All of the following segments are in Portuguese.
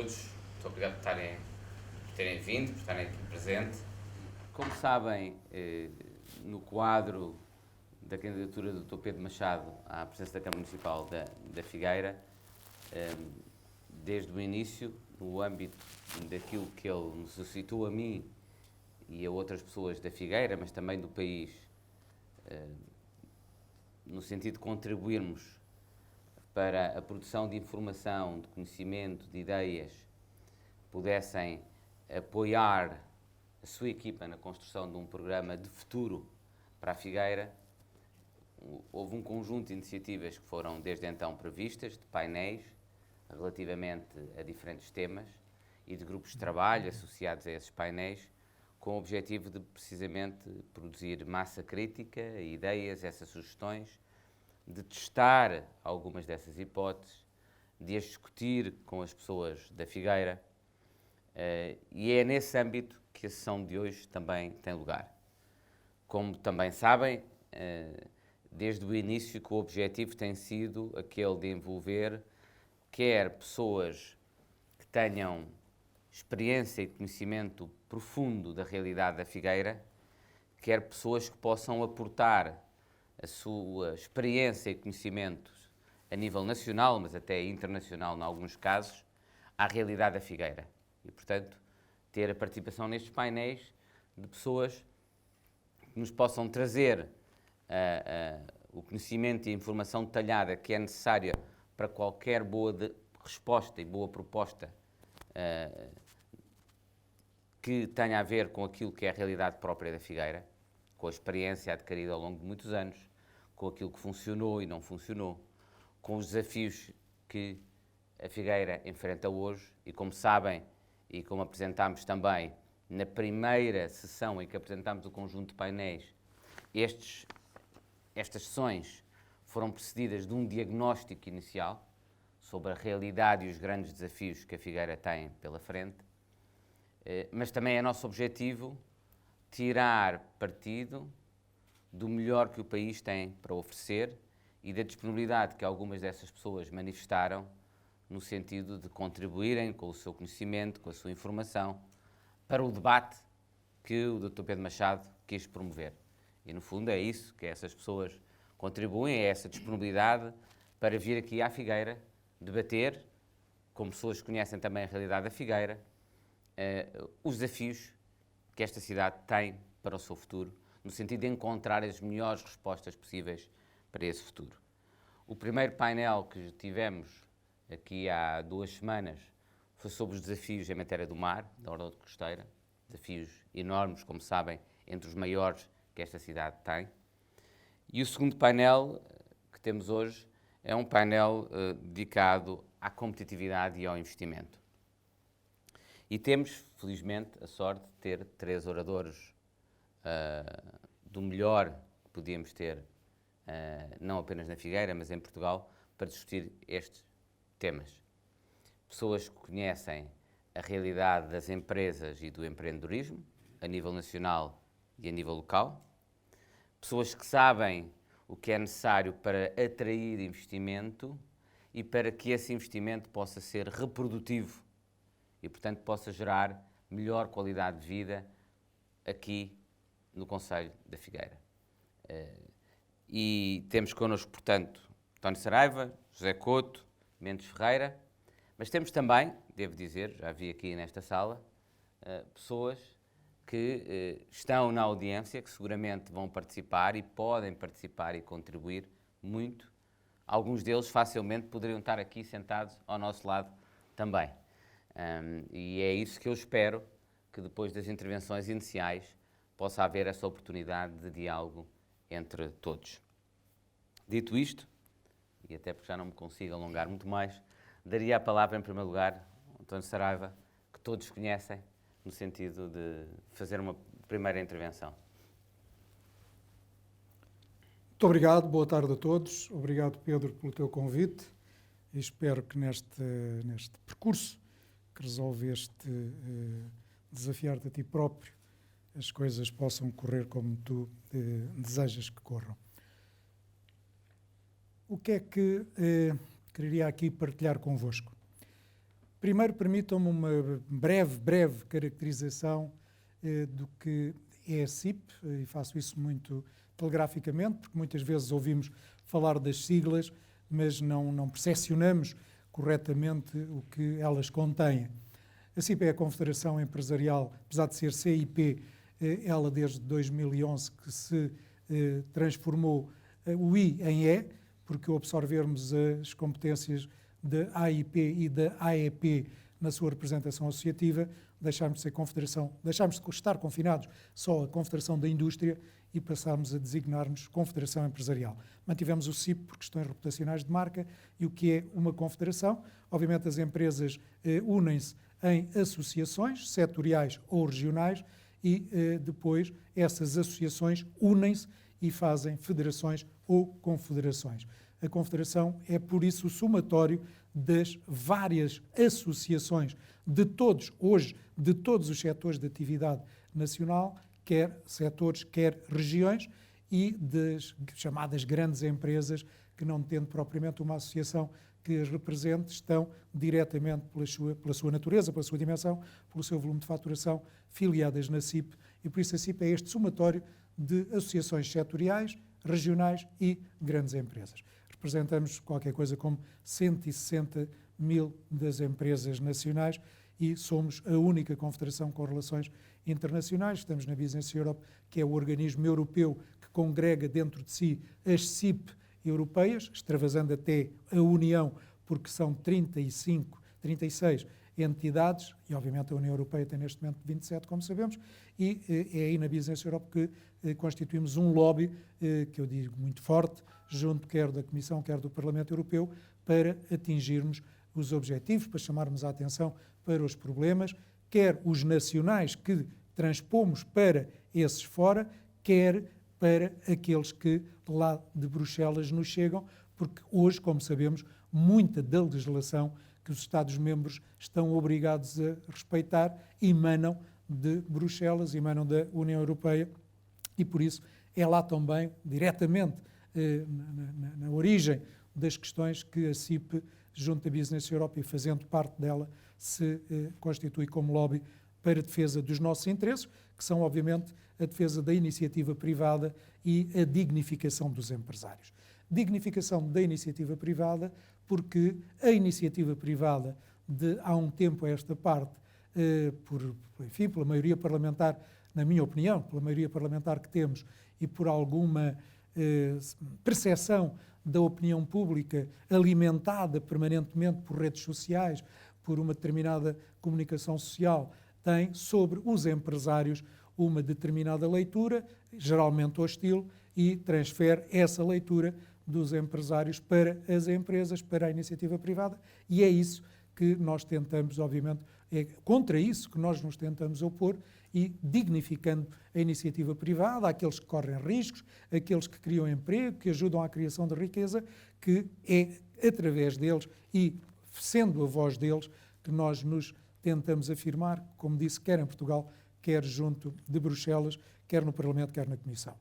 todos. Muito obrigado por terem vindo, por estarem aqui presente. Como sabem, no quadro da candidatura do Dr. Pedro Machado à presidência da Câmara Municipal da Figueira, desde o início, no âmbito daquilo que ele me suscitou a mim e a outras pessoas da Figueira, mas também do país, no sentido de contribuirmos para a produção de informação, de conhecimento, de ideias, pudessem apoiar a sua equipa na construção de um programa de futuro para a Figueira. Houve um conjunto de iniciativas que foram desde então previstas, de painéis relativamente a diferentes temas e de grupos de trabalho associados a esses painéis, com o objetivo de precisamente produzir massa crítica, ideias, essas sugestões, de testar algumas dessas hipóteses, de as discutir com as pessoas da Figueira, e é nesse âmbito que a sessão de hoje também tem lugar. Como também sabem, desde o início que o objetivo tem sido aquele de envolver quer pessoas que tenham experiência e conhecimento profundo da realidade da Figueira, quer pessoas que possam aportar a sua experiência e conhecimento a nível nacional, mas até internacional em alguns casos, à realidade da Figueira. E, portanto, ter a participação nestes painéis de pessoas que nos possam trazer o conhecimento e a informação detalhada que é necessária para qualquer boa resposta e boa proposta que tenha a ver com aquilo que é a realidade própria da Figueira, com a experiência adquirida ao longo de muitos anos, com aquilo que funcionou e não funcionou, com os desafios que a Figueira enfrenta hoje e, como sabem, e como apresentámos também na primeira sessão em que apresentámos o conjunto de painéis, estas sessões foram precedidas de um diagnóstico inicial sobre a realidade e os grandes desafios que a Figueira tem pela frente, mas também é nosso objetivo tirar partido do melhor que o país tem para oferecer e da disponibilidade que algumas dessas pessoas manifestaram no sentido de contribuírem com o seu conhecimento, com a sua informação, para o debate que o Dr. Pedro Machado quis promover. E, no fundo, é isso que essas pessoas contribuem, é essa disponibilidade para vir aqui à Figueira debater, como pessoas que conhecem também a realidade da Figueira, os desafios que esta cidade tem para o seu futuro, no sentido de encontrar as melhores respostas possíveis para esse futuro. O primeiro painel que tivemos aqui há 2 semanas foi sobre os desafios em matéria do mar, da orla costeira, desafios enormes, como sabem, entre os maiores que esta cidade tem. E o segundo painel que temos hoje é um painel dedicado à competitividade e ao investimento. E temos, felizmente, a sorte de ter 3 oradores do melhor que podíamos ter, não apenas na Figueira, mas em Portugal, para discutir estes temas. Pessoas que conhecem a realidade das empresas e do empreendedorismo, a nível nacional e a nível local. Pessoas que sabem o que é necessário para atrair investimento e para que esse investimento possa ser reprodutivo e, portanto, possa gerar melhor qualidade de vida aqui no concelho da Figueira. E temos connosco, portanto, António Saraiva, José Couto, Mendes Ferreira, mas temos também, devo dizer, já vi aqui nesta sala, pessoas que estão na audiência, que seguramente vão participar e podem participar e contribuir muito. Alguns deles facilmente poderiam estar aqui sentados ao nosso lado também. E é isso que eu espero, que depois das intervenções iniciais possa haver essa oportunidade de diálogo entre todos. Dito isto, e até porque já não me consigo alongar muito mais, daria a palavra em primeiro lugar ao António Saraiva, que todos conhecem, no sentido de fazer uma primeira intervenção. Muito obrigado, boa tarde a todos. Obrigado, Pedro, pelo teu convite e espero que neste percurso que resolveste desafiar-te a ti próprio, as coisas possam correr como tu desejas que corram. O que é que queria aqui partilhar convosco? Primeiro, permitam-me uma breve caracterização do que é a CIP, e faço isso muito telegraficamente, porque muitas vezes ouvimos falar das siglas, mas não percepcionamos corretamente o que elas contêm. A CIP é a Confederação Empresarial, apesar de ser CIP, ela desde 2011 que se transformou o I em E, porque ao absorvermos as competências da AIP e da AEP na sua representação associativa, deixámos de ser confederação, deixámos de estar confinados só à Confederação da Indústria e passámos a designar-nos Confederação Empresarial. Mantivemos o CIP por questões reputacionais de marca e o que é uma confederação. Obviamente as empresas unem-se em associações setoriais ou regionais e depois essas associações unem-se e fazem federações ou confederações. A confederação é, por isso, o somatório das várias associações de todos, hoje, de todos os setores de atividade nacional, quer setores, quer regiões, e das chamadas grandes empresas, que não tendo propriamente uma associação que as represente, estão diretamente pela sua natureza, pela sua dimensão, pelo seu volume de faturação, filiadas na CIP, e por isso a CIP é este somatório de associações setoriais, regionais e grandes empresas. Representamos qualquer coisa como 160 mil das empresas nacionais e somos a única confederação com relações internacionais. Estamos na Business Europe, que é o organismo europeu que congrega dentro de si as CIP europeias, extravasando até a União, porque são 36 entidades, e obviamente a União Europeia tem neste momento 27, como sabemos, e é aí na Business Europe que constituímos um lobby, que eu digo muito forte, junto quer da Comissão, quer do Parlamento Europeu, para atingirmos os objetivos, para chamarmos a atenção para os problemas, quer os nacionais que transpomos para esses fora, quer para aqueles que lá de Bruxelas nos chegam, porque hoje, como sabemos, muita da legislação que os Estados-membros estão obrigados a respeitar emanam de Bruxelas, emanam da União Europeia, e por isso é lá também, diretamente na origem das questões, que a CIP, junto à Business Europe e fazendo parte dela, se constitui como lobby para a defesa dos nossos interesses, que são, obviamente, a defesa da iniciativa privada e a dignificação dos empresários. Dignificação da iniciativa privada, porque a iniciativa privada, de há um tempo a esta parte, pela maioria parlamentar, na minha opinião, pela maioria parlamentar que temos e por alguma percepção da opinião pública alimentada permanentemente por redes sociais, por uma determinada comunicação social, tem sobre os empresários uma determinada leitura, geralmente hostil, e transfere essa leitura dos empresários para as empresas, para a iniciativa privada, e é isso que nós tentamos, obviamente, é contra isso que nós nos tentamos opor, e dignificando a iniciativa privada, aqueles que correm riscos, aqueles que criam emprego, que ajudam à criação de riqueza, que é através deles e sendo a voz deles que nós nos tentamos afirmar, como disse, quer em Portugal, quer junto de Bruxelas, quer no Parlamento, quer na Comissão.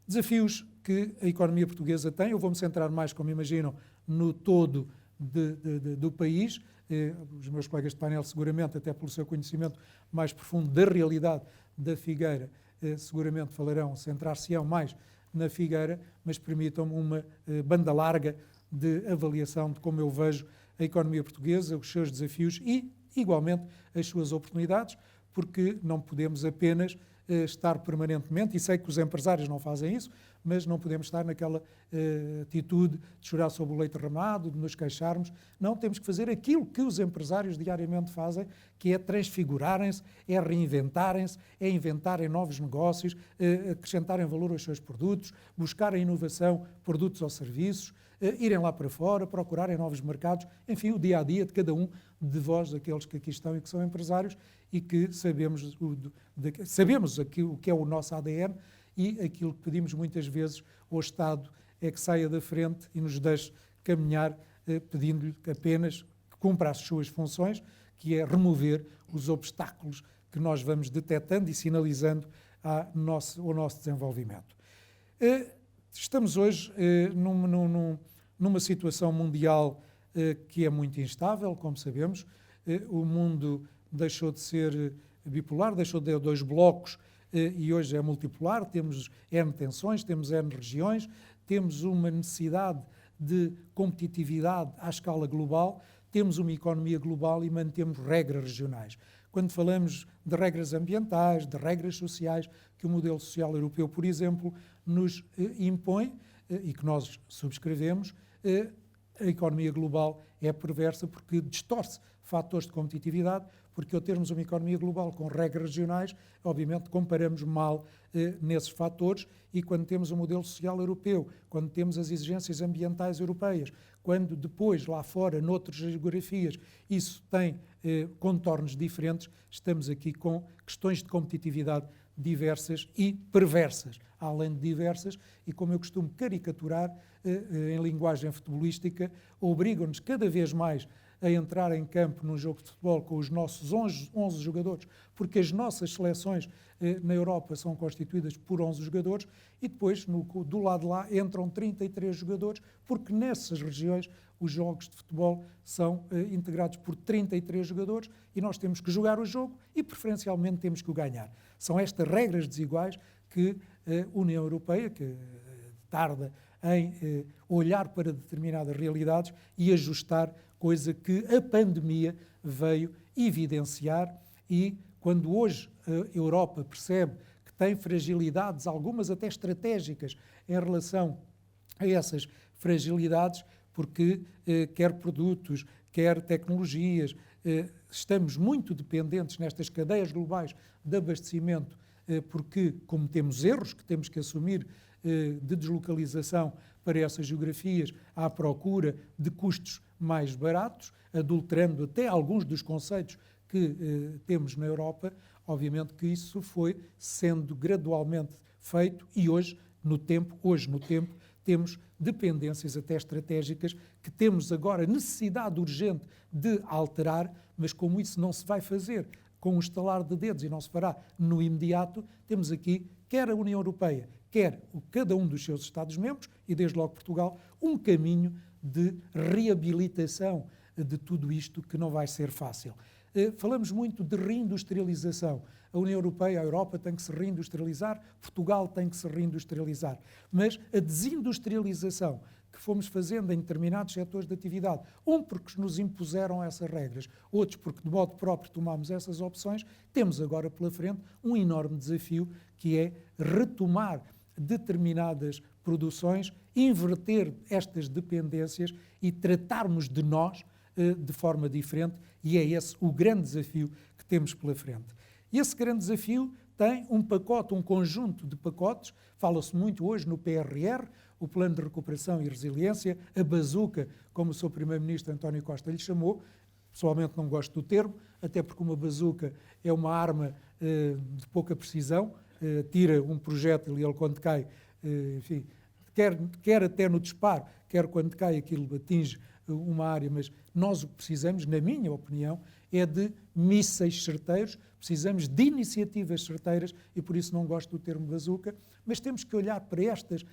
Desafios que a economia portuguesa tem, eu vou-me centrar mais, como imaginam, no todo do país. Os meus colegas de painel, seguramente, até pelo seu conhecimento mais profundo da realidade da Figueira, seguramente falarão, centrar-se-ão mais na Figueira, mas permitam-me uma banda larga de avaliação de como eu vejo a economia portuguesa, os seus desafios e, igualmente, as suas oportunidades, porque não podemos apenas estar permanentemente, e sei que os empresários não fazem isso, mas não podemos estar naquela atitude de chorar sobre o leite derramado, de nos queixarmos. Não, temos que fazer aquilo que os empresários diariamente fazem, que é transfigurarem-se, é reinventarem-se, é inventarem novos negócios, acrescentarem valor aos seus produtos, buscarem inovação, produtos ou serviços, irem lá para fora, procurarem novos mercados, enfim, o dia-a-dia de cada um de vós, daqueles que aqui estão e que são empresários, e que sabemos o que é o nosso ADN, e aquilo que pedimos muitas vezes ao Estado é que saia da frente e nos deixe caminhar, pedindo-lhe apenas que cumpra as suas funções, que é remover os obstáculos que nós vamos detectando e sinalizando ao nosso desenvolvimento. Estamos hoje numa situação mundial que é muito instável, como sabemos. o mundo deixou de ser bipolar, deixou de ter dois blocos e hoje é multipolar, temos N tensões, temos N regiões, temos uma necessidade de competitividade à escala global, temos uma economia global e mantemos regras regionais. Quando falamos de regras ambientais, de regras sociais, que o modelo social europeu, por exemplo, nos impõe e que nós subscrevemos, a economia global é perversa porque distorce fatores de competitividade, porque ao termos uma economia global com regras regionais, obviamente comparamos mal nesses fatores, e quando temos um modelo social europeu, quando temos as exigências ambientais europeias, quando depois lá fora, noutras geografias, isso tem contornos diferentes, estamos aqui com questões de competitividade diversas e perversas, além de diversas, e como eu costumo caricaturar em linguagem futebolística, obrigam-nos cada vez mais a entrar em campo num jogo de futebol com os nossos 11 jogadores, porque as nossas seleções na Europa são constituídas por 11 jogadores e depois, do lado de lá, entram 33 jogadores, porque nessas regiões os jogos de futebol são integrados por 33 jogadores e nós temos que jogar o jogo e, preferencialmente, temos que o ganhar. São estas regras desiguais que a União Europeia, que tarda em olhar para determinadas realidades e ajustar, coisa que a pandemia veio evidenciar, e quando hoje a Europa percebe que tem fragilidades, algumas até estratégicas, em relação a essas fragilidades, porque quer produtos, quer tecnologias, estamos muito dependentes nestas cadeias globais de abastecimento, porque cometemos erros que temos que assumir de deslocalização para essas geografias à procura de custos mais baratos, adulterando até alguns dos conceitos que temos na Europa. Obviamente que isso foi sendo gradualmente feito e hoje no tempo, temos dependências até estratégicas que temos agora necessidade urgente de alterar, mas como isso não se vai fazer com um estalar de dedos e não se fará no imediato, temos aqui, quer a União Europeia, quer cada um dos seus Estados-membros, e desde logo Portugal, um caminho de reabilitação de tudo isto que não vai ser fácil. Falamos muito de reindustrialização. A União Europeia, a Europa tem que se reindustrializar, Portugal tem que se reindustrializar. Mas a desindustrialização que fomos fazendo em determinados setores de atividade, porque nos impuseram essas regras, outros porque de modo próprio tomámos essas opções, temos agora pela frente um enorme desafio que é retomar determinadas produções, inverter estas dependências e tratarmos de nós de forma diferente, e é esse o grande desafio que temos pela frente. E esse grande desafio tem um pacote, um conjunto de pacotes, fala-se muito hoje no PRR, o Plano de Recuperação e Resiliência, a bazuca, como o seu Primeiro-Ministro António Costa lhe chamou. Pessoalmente não gosto do termo, até porque uma bazuca é uma arma de pouca precisão, tira um projétil e ele quando cai, enfim, quer até no disparo, quer quando cai aquilo atinge uma área, mas nós o que precisamos, na minha opinião, é de mísseis certeiros, precisamos de iniciativas certeiras e por isso não gosto do termo bazuca, mas temos que olhar para estas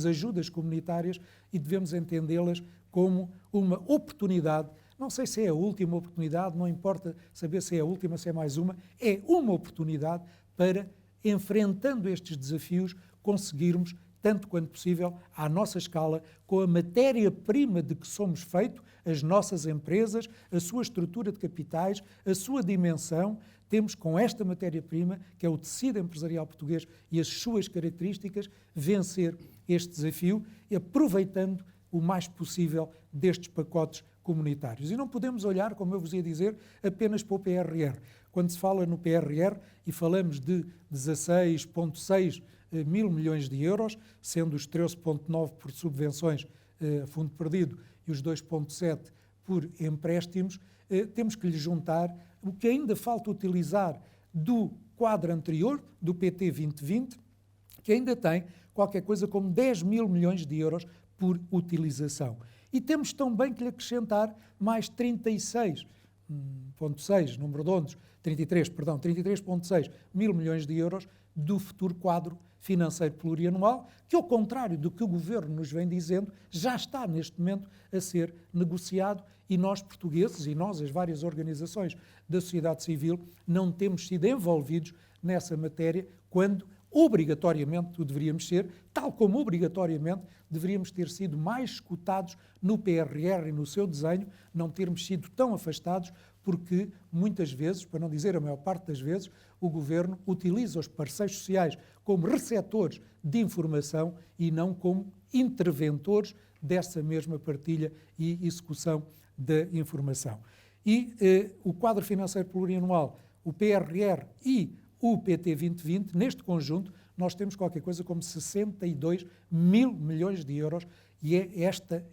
ajudas comunitárias e devemos entendê-las como uma oportunidade. Não sei se é a última oportunidade, não importa saber se é a última, se é mais uma, é uma oportunidade para, enfrentando estes desafios, conseguirmos, tanto quanto possível, à nossa escala, com a matéria-prima de que somos feitos, as nossas empresas, a sua estrutura de capitais, a sua dimensão, temos com esta matéria-prima, que é o tecido empresarial português e as suas características, vencer este desafio, aproveitando o mais possível destes pacotes comunitários. E não podemos olhar, como eu vos ia dizer, apenas para o PRR. Quando se fala no PRR e falamos de 16,6 mil milhões de euros, sendo os 13,9 por subvenções a fundo perdido e os 2,7 por empréstimos, temos que lhe juntar o que ainda falta utilizar do quadro anterior, do PT 2020, que ainda tem qualquer coisa como 10 mil milhões de euros por utilização. E temos também que lhe acrescentar mais 36,6, número redondos, 33,6 mil milhões de euros do futuro quadro financeiro plurianual, que, ao contrário do que o Governo nos vem dizendo, já está neste momento a ser negociado e nós portugueses, e nós, as várias organizações da sociedade civil, não temos sido envolvidos nessa matéria quando obrigatoriamente o deveríamos ser, tal como obrigatoriamente deveríamos ter sido mais escutados no PRR e no seu desenho, não termos sido tão afastados, porque muitas vezes, para não dizer a maior parte das vezes, o Governo utiliza os parceiros sociais como receptores de informação e não como interventores dessa mesma partilha e execução da informação. E o quadro financeiro plurianual, o PRR e o PT 2020, neste conjunto, nós temos qualquer coisa como 62 mil milhões de euros e é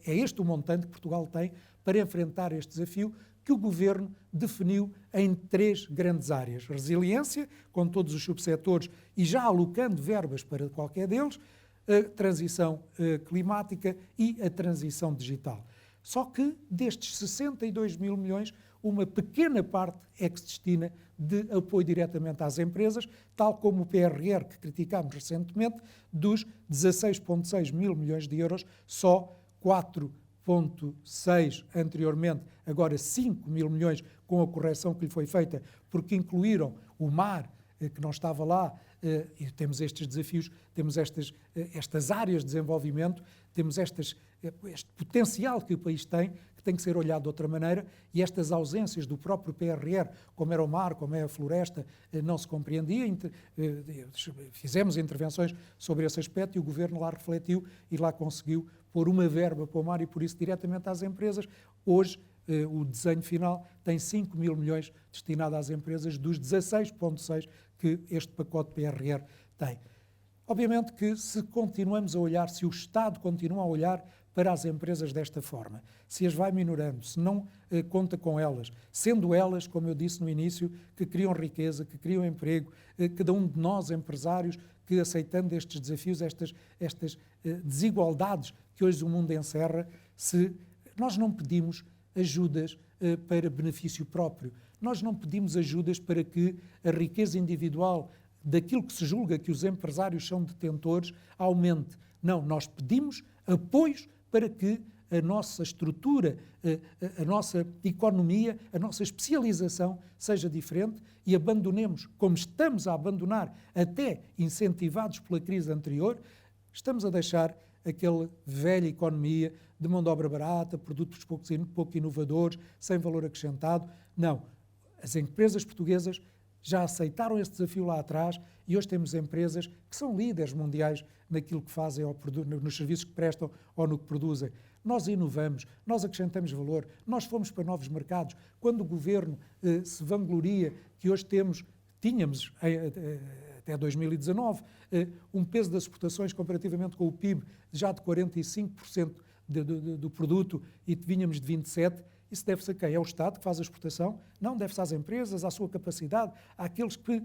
este o montante que Portugal tem para enfrentar este desafio que o Governo definiu em 3 grandes áreas. Resiliência, com todos os subsetores e já alocando verbas para qualquer deles, a transição climática e a transição digital. Só que destes 62 mil milhões, uma pequena parte é que se destina de apoio diretamente às empresas, tal como o PRR, que criticámos recentemente, dos 16,6 mil milhões de euros, só 4,6 anteriormente, agora 5 mil milhões com a correção que lhe foi feita, porque incluíram o mar, que não estava lá, e temos estes desafios, temos estas áreas de desenvolvimento, temos este potencial que o país tem que ser olhado de outra maneira, e estas ausências do próprio PRR, como era o mar, como é a floresta, não se compreendia. Fizemos intervenções sobre esse aspecto e o Governo lá refletiu e lá conseguiu pôr uma verba para o mar e, por isso, diretamente às empresas. Hoje, o desenho final tem 5 mil milhões destinado às empresas dos 16,6 que este pacote PRR tem. Obviamente que se continuamos a olhar, se o Estado continua a olhar para as empresas desta forma, se as vai minorando, se não conta com elas, sendo elas, como eu disse no início, que criam riqueza, que criam emprego, cada um de nós, empresários, que aceitando estes desafios, estas desigualdades que hoje o mundo encerra, se nós não pedimos ajudas para benefício próprio, nós não pedimos ajudas para que a riqueza individual daquilo que se julga que os empresários são detentores aumente. Não, nós pedimos apoios para que a nossa estrutura, a nossa economia, a nossa especialização seja diferente e abandonemos, como estamos a abandonar, até incentivados pela crise anterior, estamos a deixar aquela velha economia de mão de obra barata, produtos pouco inovadores, sem valor acrescentado. Não, as empresas portuguesas já aceitaram esse desafio lá atrás e hoje temos empresas que são líderes mundiais naquilo que fazem, nos serviços que prestam ou no que produzem. Nós inovamos, nós acrescentamos valor, nós fomos para novos mercados. Quando o Governo se vangloria que hoje tínhamos até 2019, um peso das exportações comparativamente com o PIB já de 45% do produto e vínhamos de 27%, isso deve-se a quem? É o Estado que faz a exportação? Não, deve-se às empresas, à sua capacidade, àqueles que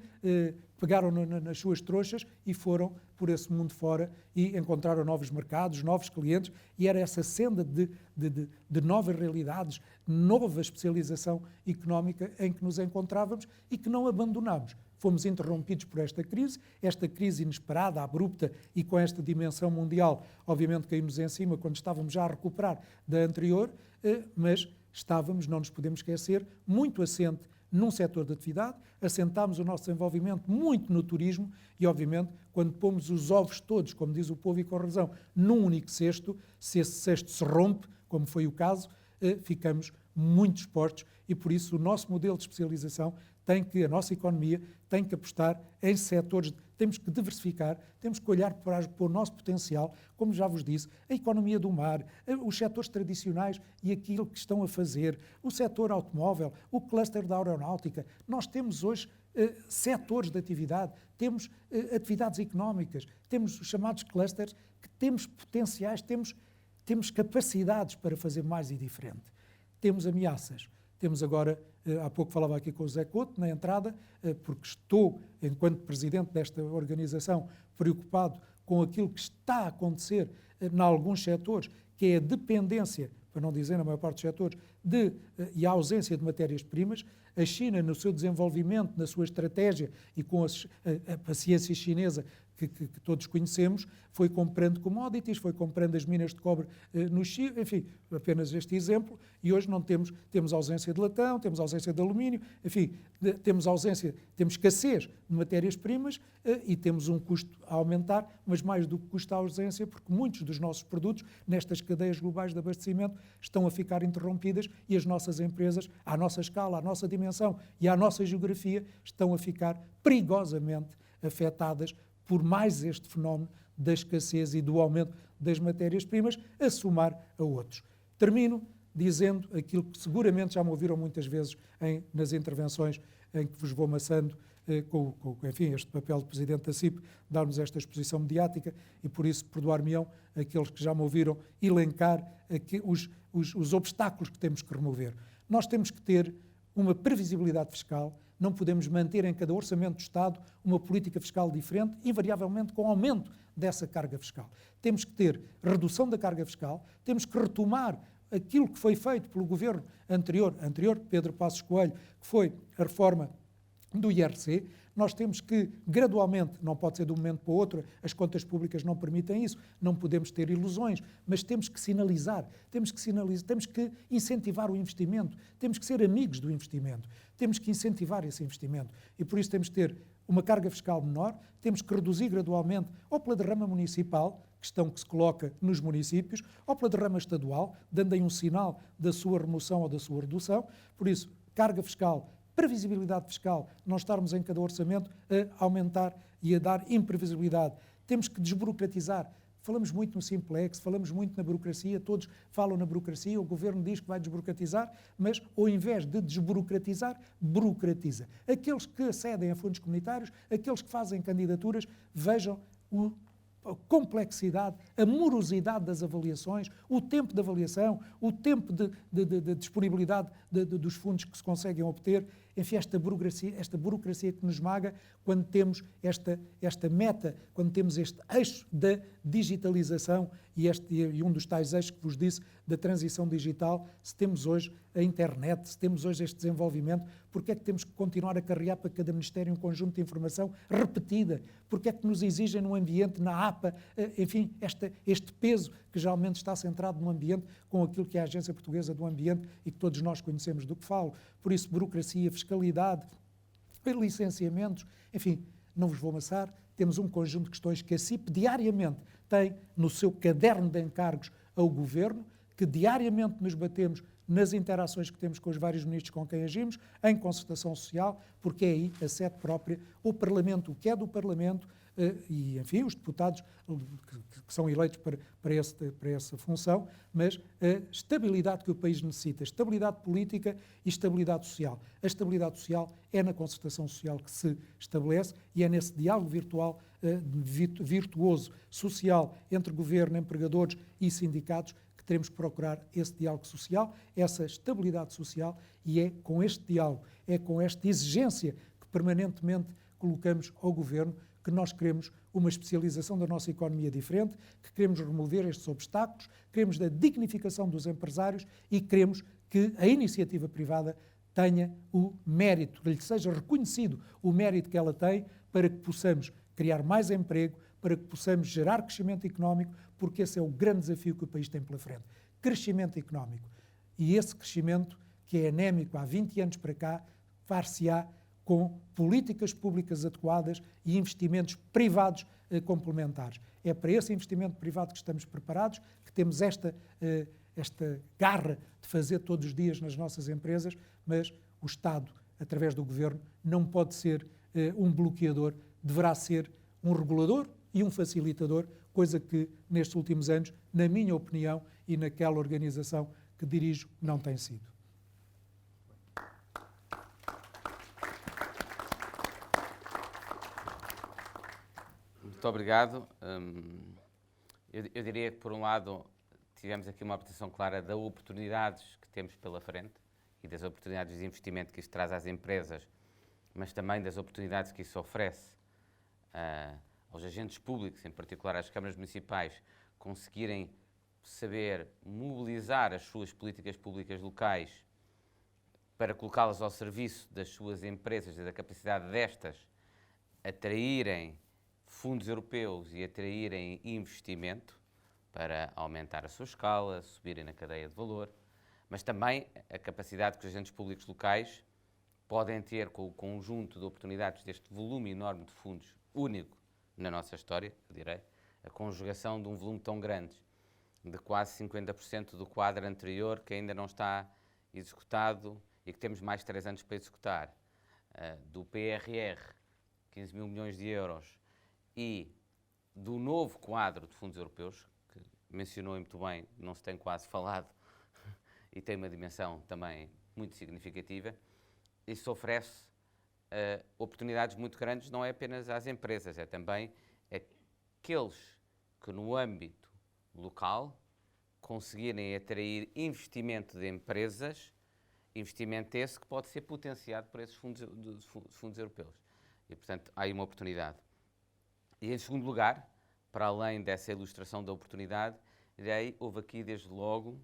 pegaram nas suas trouxas e foram por esse mundo fora e encontraram novos mercados, novos clientes, e era essa senda de novas realidades, nova especialização económica em que nos encontrávamos e que não abandonámos. Fomos interrompidos por esta crise inesperada, abrupta e com esta dimensão mundial. Obviamente caímos em cima quando estávamos já a recuperar da anterior, mas estávamos, não nos podemos esquecer, muito assente num setor de atividade, assentámos o nosso desenvolvimento muito no turismo e, obviamente, quando pomos os ovos todos, como diz o povo e com razão, num único cesto, se esse cesto se rompe, como foi o caso, ficamos muito expostos e, por isso, o nosso modelo de especialização a nossa economia tem que apostar em setores, temos que diversificar, temos que olhar para o nosso potencial, como já vos disse, a economia do mar, os setores tradicionais e aquilo que estão a fazer, o setor automóvel, o cluster da aeronáutica. Nós temos hoje setores de atividade, temos atividades económicas, temos os chamados clusters, que temos potenciais, temos capacidades para fazer mais e diferente. Temos ameaças. Temos agora, há pouco falava aqui com o Zé Couto, na entrada, porque estou, enquanto presidente desta organização, preocupado com aquilo que está a acontecer em alguns setores, que é a dependência, para não dizer na maior parte dos setores, e a ausência de matérias-primas. A China, no seu desenvolvimento, na sua estratégia e com a paciência chinesa, que todos conhecemos, foi comprando commodities, foi comprando as minas de cobre no Chile, enfim, apenas este exemplo, e hoje não temos ausência de latão, temos ausência de alumínio, enfim, temos escassez de matérias-primas e temos um custo a aumentar, mas mais do que custo a ausência, porque muitos dos nossos produtos, nestas cadeias globais de abastecimento, estão a ficar interrompidas e as nossas empresas, à nossa escala, à nossa dimensão e à nossa geografia, estão a ficar perigosamente afetadas por mais este fenómeno da escassez e do aumento das matérias-primas, a somar a outros. Termino dizendo aquilo que seguramente já me ouviram muitas vezes nas intervenções em que vos vou maçando enfim, este papel de Presidente da CIP, dar-nos esta exposição mediática e, por isso, perdoar-me-ão aqueles que já me ouviram elencar os obstáculos que temos que remover. Nós temos que ter uma previsibilidade fiscal, não podemos manter em cada orçamento do Estado uma política fiscal diferente, invariavelmente com aumento dessa carga fiscal. Temos que ter redução da carga fiscal, temos que retomar aquilo que foi feito pelo governo anterior, Pedro Passos Coelho, que foi a reforma do IRC. Nós temos que, gradualmente, não pode ser de um momento para o outro, as contas públicas não permitem isso, não podemos ter ilusões, mas temos que sinalizar, temos que incentivar o investimento, temos que ser amigos do investimento, temos que incentivar esse investimento e por isso temos que ter uma carga fiscal menor, temos que reduzir gradualmente ou pela derrama municipal, questão que se coloca nos municípios, ou pela derrama estadual, dando aí um sinal da sua remoção ou da sua redução. Por isso, carga fiscal, previsibilidade fiscal, não estarmos em cada orçamento a aumentar e a dar imprevisibilidade. Temos que desburocratizar. Falamos muito no Simplex, falamos muito na burocracia, todos falam na burocracia, o Governo diz que vai desburocratizar, mas ao invés de desburocratizar, burocratiza. Aqueles que acedem a fundos comunitários, aqueles que fazem candidaturas, vejam a complexidade, a morosidade das avaliações, o tempo de avaliação, o tempo de disponibilidade dos fundos que se conseguem obter, enfim, esta burocracia que nos esmaga quando temos esta meta, quando temos este eixo da digitalização e um dos tais eixos que vos disse da transição digital, se temos hoje a internet, se temos hoje este desenvolvimento, porque é que temos que continuar a carregar para cada Ministério um conjunto de informação repetida? Porque é que nos exigem no ambiente, na APA, enfim, este peso que geralmente está centrado no ambiente com aquilo que é a Agência Portuguesa do Ambiente e que todos nós conhecemos do que falo. Por isso, burocracia, fiscalidade, licenciamentos, enfim, não vos vou amassar, temos um conjunto de questões que a CIP diariamente tem no seu caderno de encargos ao Governo, que diariamente nos batemos nas interações que temos com os vários ministros com quem agimos, em concertação social, porque é aí a sede própria, o Parlamento, o que é do Parlamento, e, enfim, os deputados que são eleitos para essa função, mas a estabilidade que o país necessita, estabilidade política e estabilidade social. A estabilidade social é na concertação social que se estabelece e é nesse diálogo virtuoso, social, entre governo, empregadores e sindicatos que teremos que procurar esse diálogo social, essa estabilidade social e é com este diálogo, é com esta exigência que permanentemente colocamos ao governo que nós queremos uma especialização da nossa economia diferente, que queremos remover estes obstáculos, queremos da dignificação dos empresários e queremos que a iniciativa privada tenha o mérito, que lhe seja reconhecido o mérito que ela tem para que possamos criar mais emprego, para que possamos gerar crescimento económico, porque esse é o grande desafio que o país tem pela frente. Crescimento económico. E esse crescimento, que é anémico há 20 anos para cá, far-se-á com políticas públicas adequadas e investimentos privados complementares. É para esse investimento privado que estamos preparados, que temos esta garra de fazer todos os dias nas nossas empresas, mas o Estado, através do Governo, não pode ser um bloqueador, deverá ser um regulador e um facilitador, coisa que nestes últimos anos, na minha opinião e naquela organização que dirijo, não tem sido. Muito obrigado. Eu diria que, por um lado, tivemos aqui uma apresentação clara das oportunidades que temos pela frente e das oportunidades de investimento que isto traz às empresas, mas também das oportunidades que isso oferece aos agentes públicos, em particular às câmaras municipais, conseguirem saber mobilizar as suas políticas públicas locais para colocá-las ao serviço das suas empresas e da capacidade destas atraírem fundos europeus e atraírem investimento para aumentar a sua escala, subirem na cadeia de valor, mas também a capacidade que os agentes públicos locais podem ter com o conjunto de oportunidades deste volume enorme de fundos, único na nossa história, eu direi, a conjugação de um volume tão grande, de quase 50% do quadro anterior que ainda não está executado e que temos mais 3 anos para executar, do PRR, 15 mil milhões de euros, e do novo quadro de fundos europeus, que mencionou muito bem, não se tem quase falado, e tem uma dimensão também muito significativa, isso oferece oportunidades muito grandes, não é apenas às empresas, é também aqueles que no âmbito local conseguirem atrair investimento de empresas, investimento esse que pode ser potenciado por esses fundos europeus. E, portanto, há aí uma oportunidade. E, em segundo lugar, para além dessa ilustração da oportunidade, houve aqui, desde logo,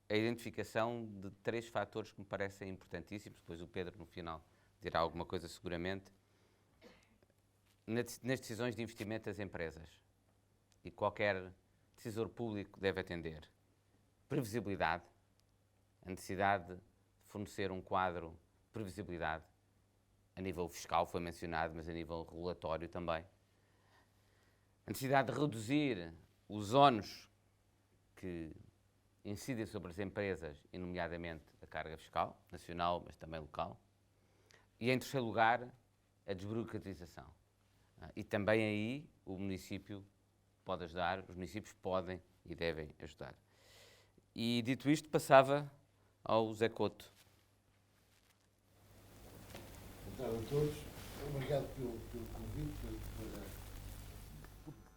a identificação de 3 fatores que me parecem importantíssimos, depois o Pedro, no final, dirá alguma coisa seguramente, nas decisões de investimento das empresas. E qualquer decisor público deve atender. Previsibilidade, a necessidade de fornecer um quadro de previsibilidade, a nível fiscal foi mencionado, mas a nível regulatório também. A necessidade de reduzir os ónus que incidem sobre as empresas, e nomeadamente a carga fiscal, nacional, mas também local. E, em terceiro lugar, a desburocratização. E também aí o município pode ajudar, os municípios podem e devem ajudar. E, dito isto, passava ao Zé Couto. Boa tarde a todos. Obrigado pelo convite.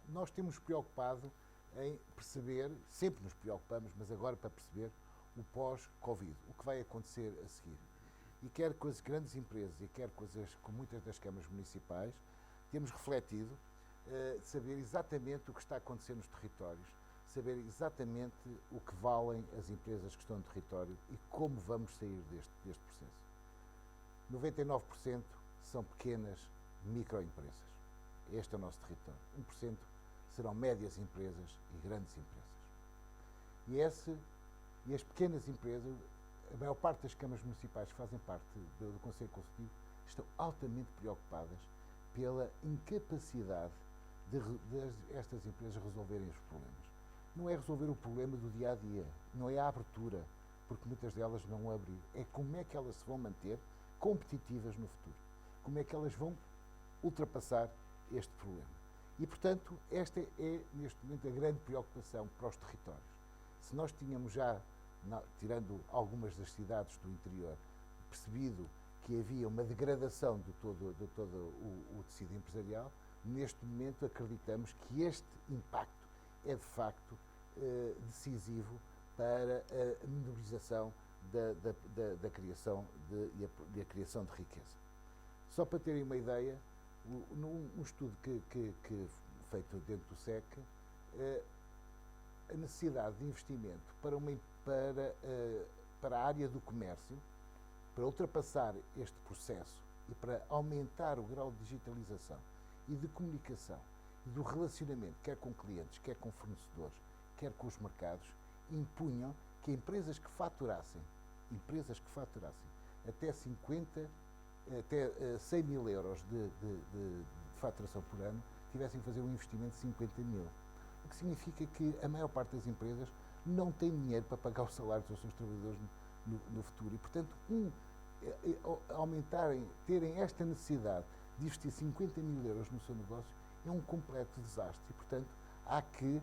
Nós temos preocupado em perceber, sempre nos preocupamos, mas agora para perceber o pós-Covid, o que vai acontecer a seguir. E quer com as grandes empresas e quer com muitas das câmaras municipais, temos refletido saber exatamente o que está a acontecer nos territórios, saber exatamente o que valem as empresas que estão no território e como vamos sair deste processo. 99% são pequenas microempresas. Este é o nosso território. 1% serão médias empresas e grandes empresas. E as pequenas empresas, a maior parte das câmaras municipais que fazem parte do Conselho Consultivo, estão altamente preocupadas pela incapacidade de estas empresas resolverem os problemas. Não é resolver o problema do dia-a-dia, não é a abertura, porque muitas delas não vão abrir. É como é que elas se vão manter competitivas no futuro. Como é que elas vão ultrapassar este problema. E, portanto, esta é, neste momento, a grande preocupação para os territórios. Se nós tínhamos já, tirando algumas das cidades do interior, percebido que havia uma degradação de todo o tecido empresarial, neste momento acreditamos que este impacto é, de facto, decisivo para a menorização da criação e a criação de riqueza. Só para terem uma ideia, num estudo feito dentro do SEC, a necessidade de investimento para a área do comércio, para ultrapassar este processo e para aumentar o grau de digitalização e de comunicação e do relacionamento, quer com clientes, quer com fornecedores, quer com os mercados, impunham que empresas que faturassem até 100 mil euros de faturação por ano, tivessem que fazer um investimento de 50 mil. O que significa que a maior parte das empresas não tem dinheiro para pagar os salários dos seus trabalhadores no futuro. E, portanto, terem esta necessidade de investir 50 mil euros no seu negócio é um completo desastre. E, portanto, há que...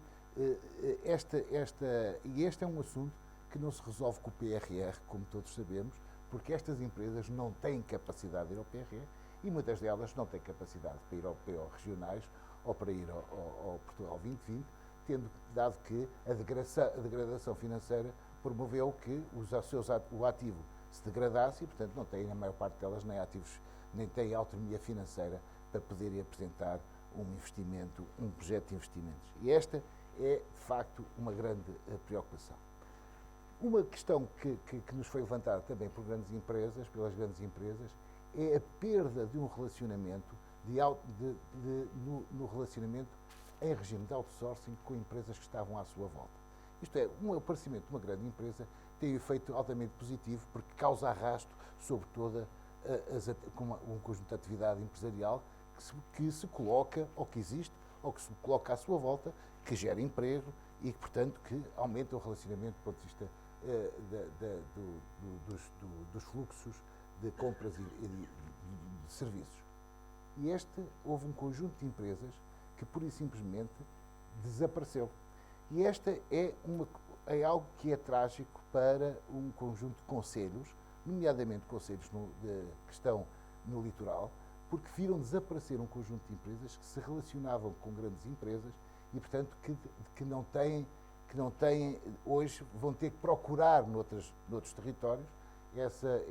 este é um assunto que não se resolve com o PRR, como todos sabemos, porque estas empresas não têm capacidade de ir ao PRR e muitas delas não têm capacidade para ir ao PO regionais ou para ir ao Portugal 2020, dado que a degradação financeira promoveu que o ativo se degradasse e, portanto, não têm, a maior parte delas, nem têm autonomia financeira para poderem apresentar um projeto de investimentos. E esta é, de facto, uma grande preocupação. Uma questão que nos foi levantada também pelas grandes empresas, é a perda de um relacionamento no relacionamento em regime de outsourcing com empresas que estavam à sua volta. Isto é, um aparecimento de uma grande empresa tem um efeito altamente positivo porque causa arrasto sobre toda um conjunto de atividade empresarial que se coloca, ou que existe, ou que se coloca à sua volta, que gera emprego e que, portanto, que aumenta o relacionamento do ponto de vista dos fluxos de compras e de serviços. E houve um conjunto de empresas que, pura e simplesmente, desapareceu. E esta é algo que é trágico para um conjunto de conselhos, nomeadamente conselhos que estão no litoral, porque viram desaparecer um conjunto de empresas que se relacionavam com grandes empresas e, portanto, que não têm, hoje vão ter que procurar noutros territórios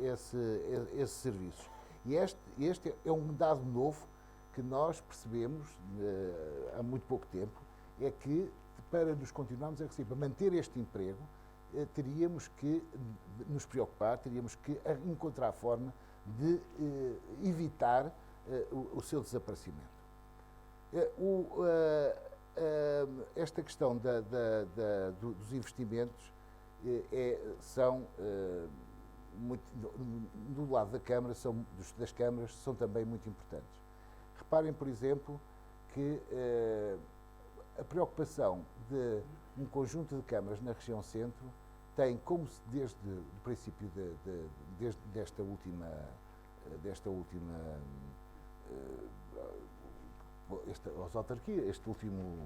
esses serviços. E este é um dado novo que nós percebemos há muito pouco tempo, é que para nos continuarmos a receber, para manter este emprego, teríamos que nos preocupar, teríamos que encontrar a forma de evitar o seu desaparecimento. Esta questão dos investimentos são muito, do lado da Câmara, das câmaras, são também muito importantes. Reparem, por exemplo, que a preocupação de um conjunto de câmaras na região centro tem, como desde o princípio desta última autarquia, este último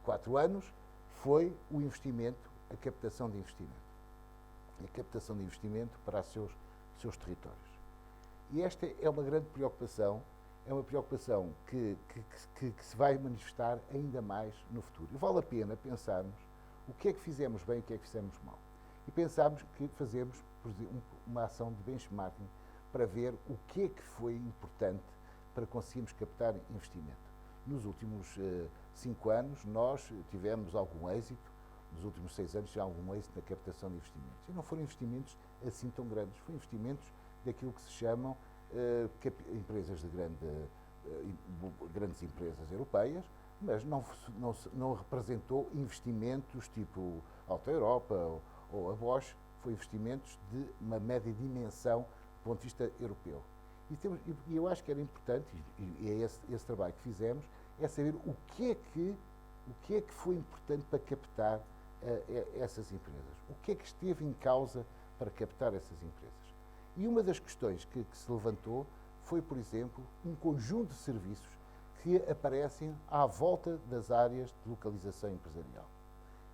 4 anos, foi o investimento, a captação de investimento. A captação de investimento para os seus territórios. E esta é uma grande preocupação, é uma preocupação que se vai manifestar ainda mais no futuro. E vale a pena pensarmos o que é que fizemos bem e o que é que fizemos mal. E pensarmos que fazemos, por exemplo, uma ação de benchmarking para ver o que é que foi importante para conseguirmos captar investimento. Nos últimos 5 anos, nós tivemos algum êxito, nos últimos 6 anos já algum êxito na captação de investimentos. E não foram investimentos assim tão grandes, foram investimentos daquilo que se chamam empresas de grandes empresas europeias, mas não representou investimentos tipo Alta Europa ou a Bosch, foi investimentos de uma média dimensão do ponto de vista europeu. E eu acho que era importante, e é esse trabalho que fizemos, é saber o que é que foi importante para captar essas empresas. O que é que esteve em causa para captar essas empresas? E uma das questões que se levantou foi, por exemplo, um conjunto de serviços que aparecem à volta das áreas de localização empresarial.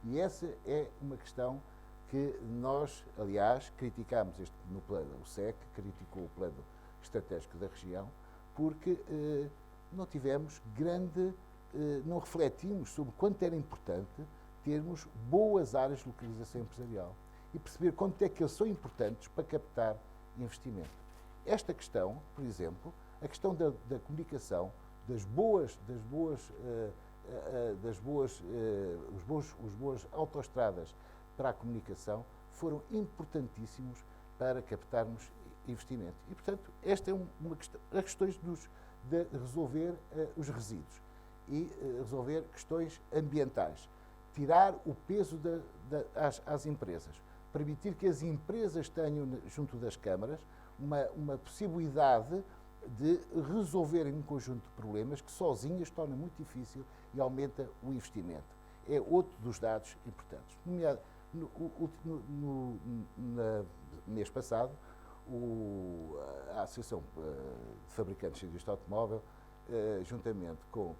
E essa é uma questão que nós, aliás, criticámos no plano, o SEC criticou o plano estratégico da região, porque não tivemos não refletimos sobre quanto era importante termos boas áreas de localização empresarial e perceber quanto é que eles são importantes para captar investimento. Esta questão, por exemplo, a questão da comunicação, os boas autoestradas para a comunicação foram importantíssimos para captarmos investimento. E, portanto, esta é uma questão, as questões de resolver os resíduos e resolver questões ambientais, tirar o peso às empresas, permitir que as empresas tenham junto das câmaras uma possibilidade de resolverem um conjunto de problemas que sozinhas torna muito difícil e aumenta o investimento. É outro dos dados importantes. No mês passado, a Associação de Fabricantes de Indústria Automóvel, juntamente com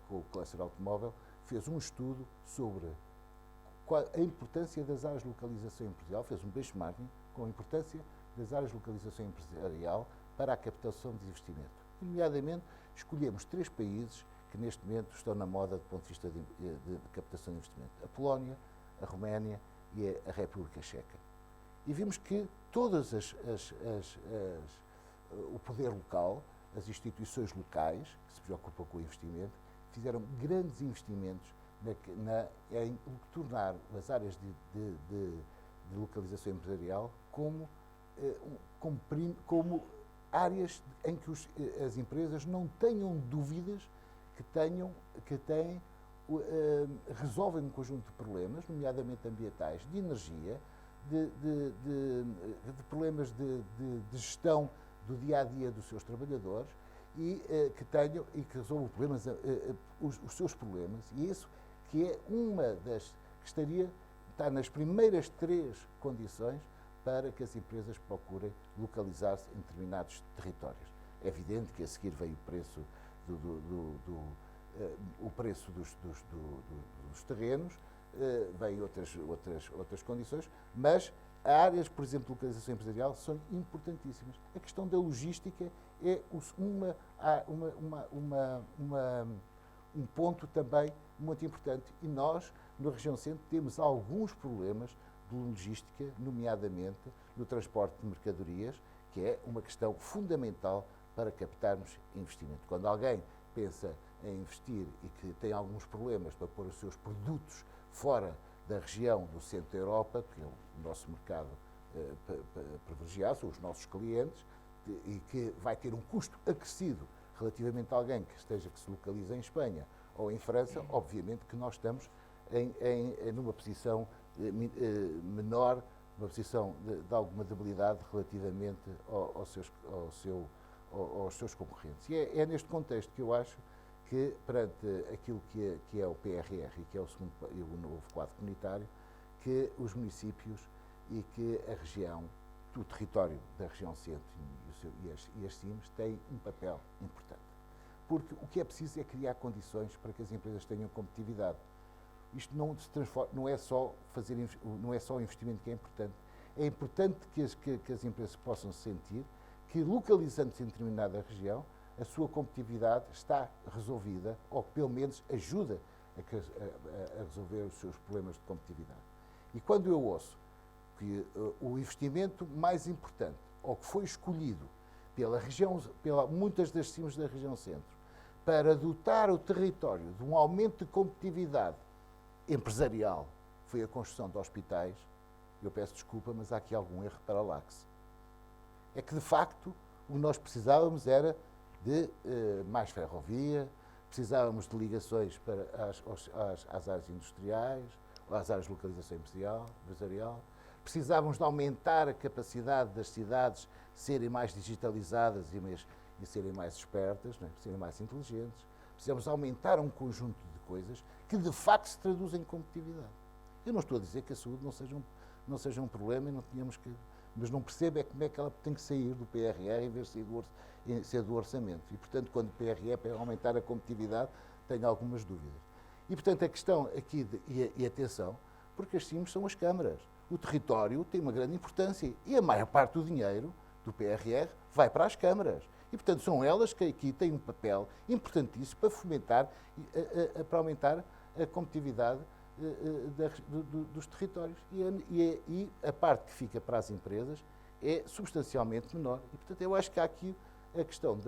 o Cluster Automóvel, fez um estudo sobre a importância das áreas de localização empresarial, fez um benchmarking com a importância das áreas de localização empresarial para a captação de investimento. Nomeadamente, escolhemos 3 países que neste momento estão na moda do ponto de vista de captação de investimento. A Polónia, a Roménia e a República Checa. E vimos que todas o poder local, as instituições locais que se preocupam com o investimento, fizeram grandes investimentos em tornar as áreas de localização empresarial como áreas em que as empresas não tenham dúvidas resolvem um conjunto de problemas, nomeadamente ambientais, de energia, de problemas de gestão do dia-a-dia dos seus trabalhadores e que resolvam os seus problemas. E isso que é uma das que está nas primeiras 3 condições para que as empresas procurem localizar-se em determinados territórios. É evidente que a seguir veio o preço dos terrenos, vêm outras condições, mas áreas, por exemplo, de localização empresarial, são importantíssimas. A questão da logística é um ponto também muito importante. E nós, na região centro, temos alguns problemas de logística, nomeadamente no transporte de mercadorias, que é uma questão fundamental para captarmos investimento. Quando alguém pensa em investir e que tem alguns problemas para pôr os seus produtos fora da região do centro da Europa, que é o nosso mercado privilegiado, são os nossos clientes, e que vai ter um custo acrescido relativamente a alguém que se localiza em Espanha ou em França, obviamente que nós estamos numa posição menor, numa posição de alguma debilidade relativamente aos seus concorrentes. E é neste contexto que eu acho que, perante aquilo que é o PRR e que é o novo quadro comunitário, que os municípios e que a região, o território da região centro e as CIMs têm um papel importante. Porque o que é preciso é criar condições para que as empresas tenham competitividade. Isto não é só o investimento que é importante. É importante que as empresas possam sentir que, localizando-se em determinada região, a sua competitividade está resolvida, ou pelo menos ajuda a resolver os seus problemas de competitividade. E quando eu ouço que o investimento mais importante, ou que foi escolhido pela muitas das CIMs da região centro, para dotar o território de um aumento de competitividade empresarial, foi a construção de hospitais, eu peço desculpa, mas há aqui algum erro para a LACSE. É que, de facto, o que nós precisávamos era de mais ferrovia, precisávamos de ligações às áreas industriais, às áreas de localização empresarial, precisávamos de aumentar a capacidade das cidades serem mais digitalizadas e serem mais espertas, não é? Serem mais inteligentes. Precisamos aumentar um conjunto de coisas que, de facto, se traduzem em competitividade. Eu não estou a dizer que a saúde não seja um problema e não tínhamos que... Mas não percebo é como é que ela tem que sair do PRR em vez de ser do orçamento. E, portanto, quando o PRR é para aumentar a competitividade, tenho algumas dúvidas. E, portanto, a questão aqui, e atenção, porque as CIMs são as câmaras. O território tem uma grande importância e a maior parte do dinheiro do PRR vai para as câmaras. E, portanto, são elas que aqui têm um papel importantíssimo para fomentar, para aumentar a competitividade dos territórios. E a parte que fica para as empresas é substancialmente menor. E, portanto, eu acho que há aqui a questão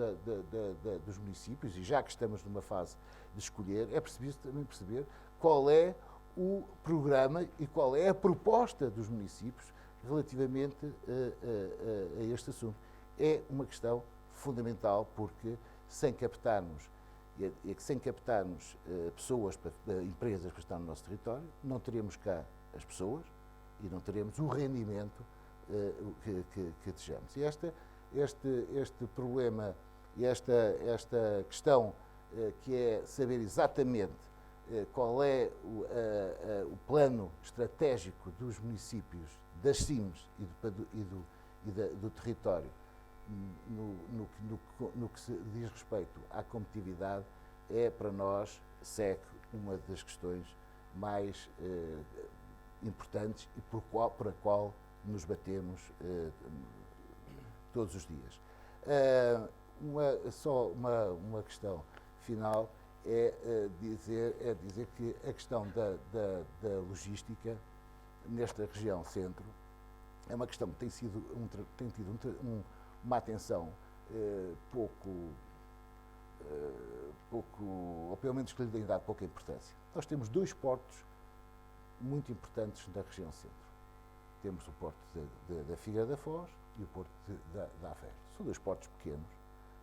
dos municípios, e já que estamos numa fase de escolher, é preciso também perceber qual é o programa e qual é a proposta dos municípios relativamente a este assunto. É uma questão fundamental, porque sem captarmos pessoas, empresas para estar no nosso território, não teremos cá as pessoas e não teremos o rendimento que desejamos. E este problema e esta questão que é saber exatamente qual é o plano estratégico dos municípios, das CIMs e do território, no que se diz respeito à competitividade, é para nós, SEC, uma das questões mais importantes e por a qual nos batemos todos os dias. Só uma questão final é dizer que a questão da logística nesta região centro é uma questão que tem tido uma atenção pouco, ou pelo menos que lhe tem dado pouca importância. Nós temos 2 portos muito importantes na região centro. Temos o porto da Figueira da Foz e o porto da Aveiro. são dois portos pequenos,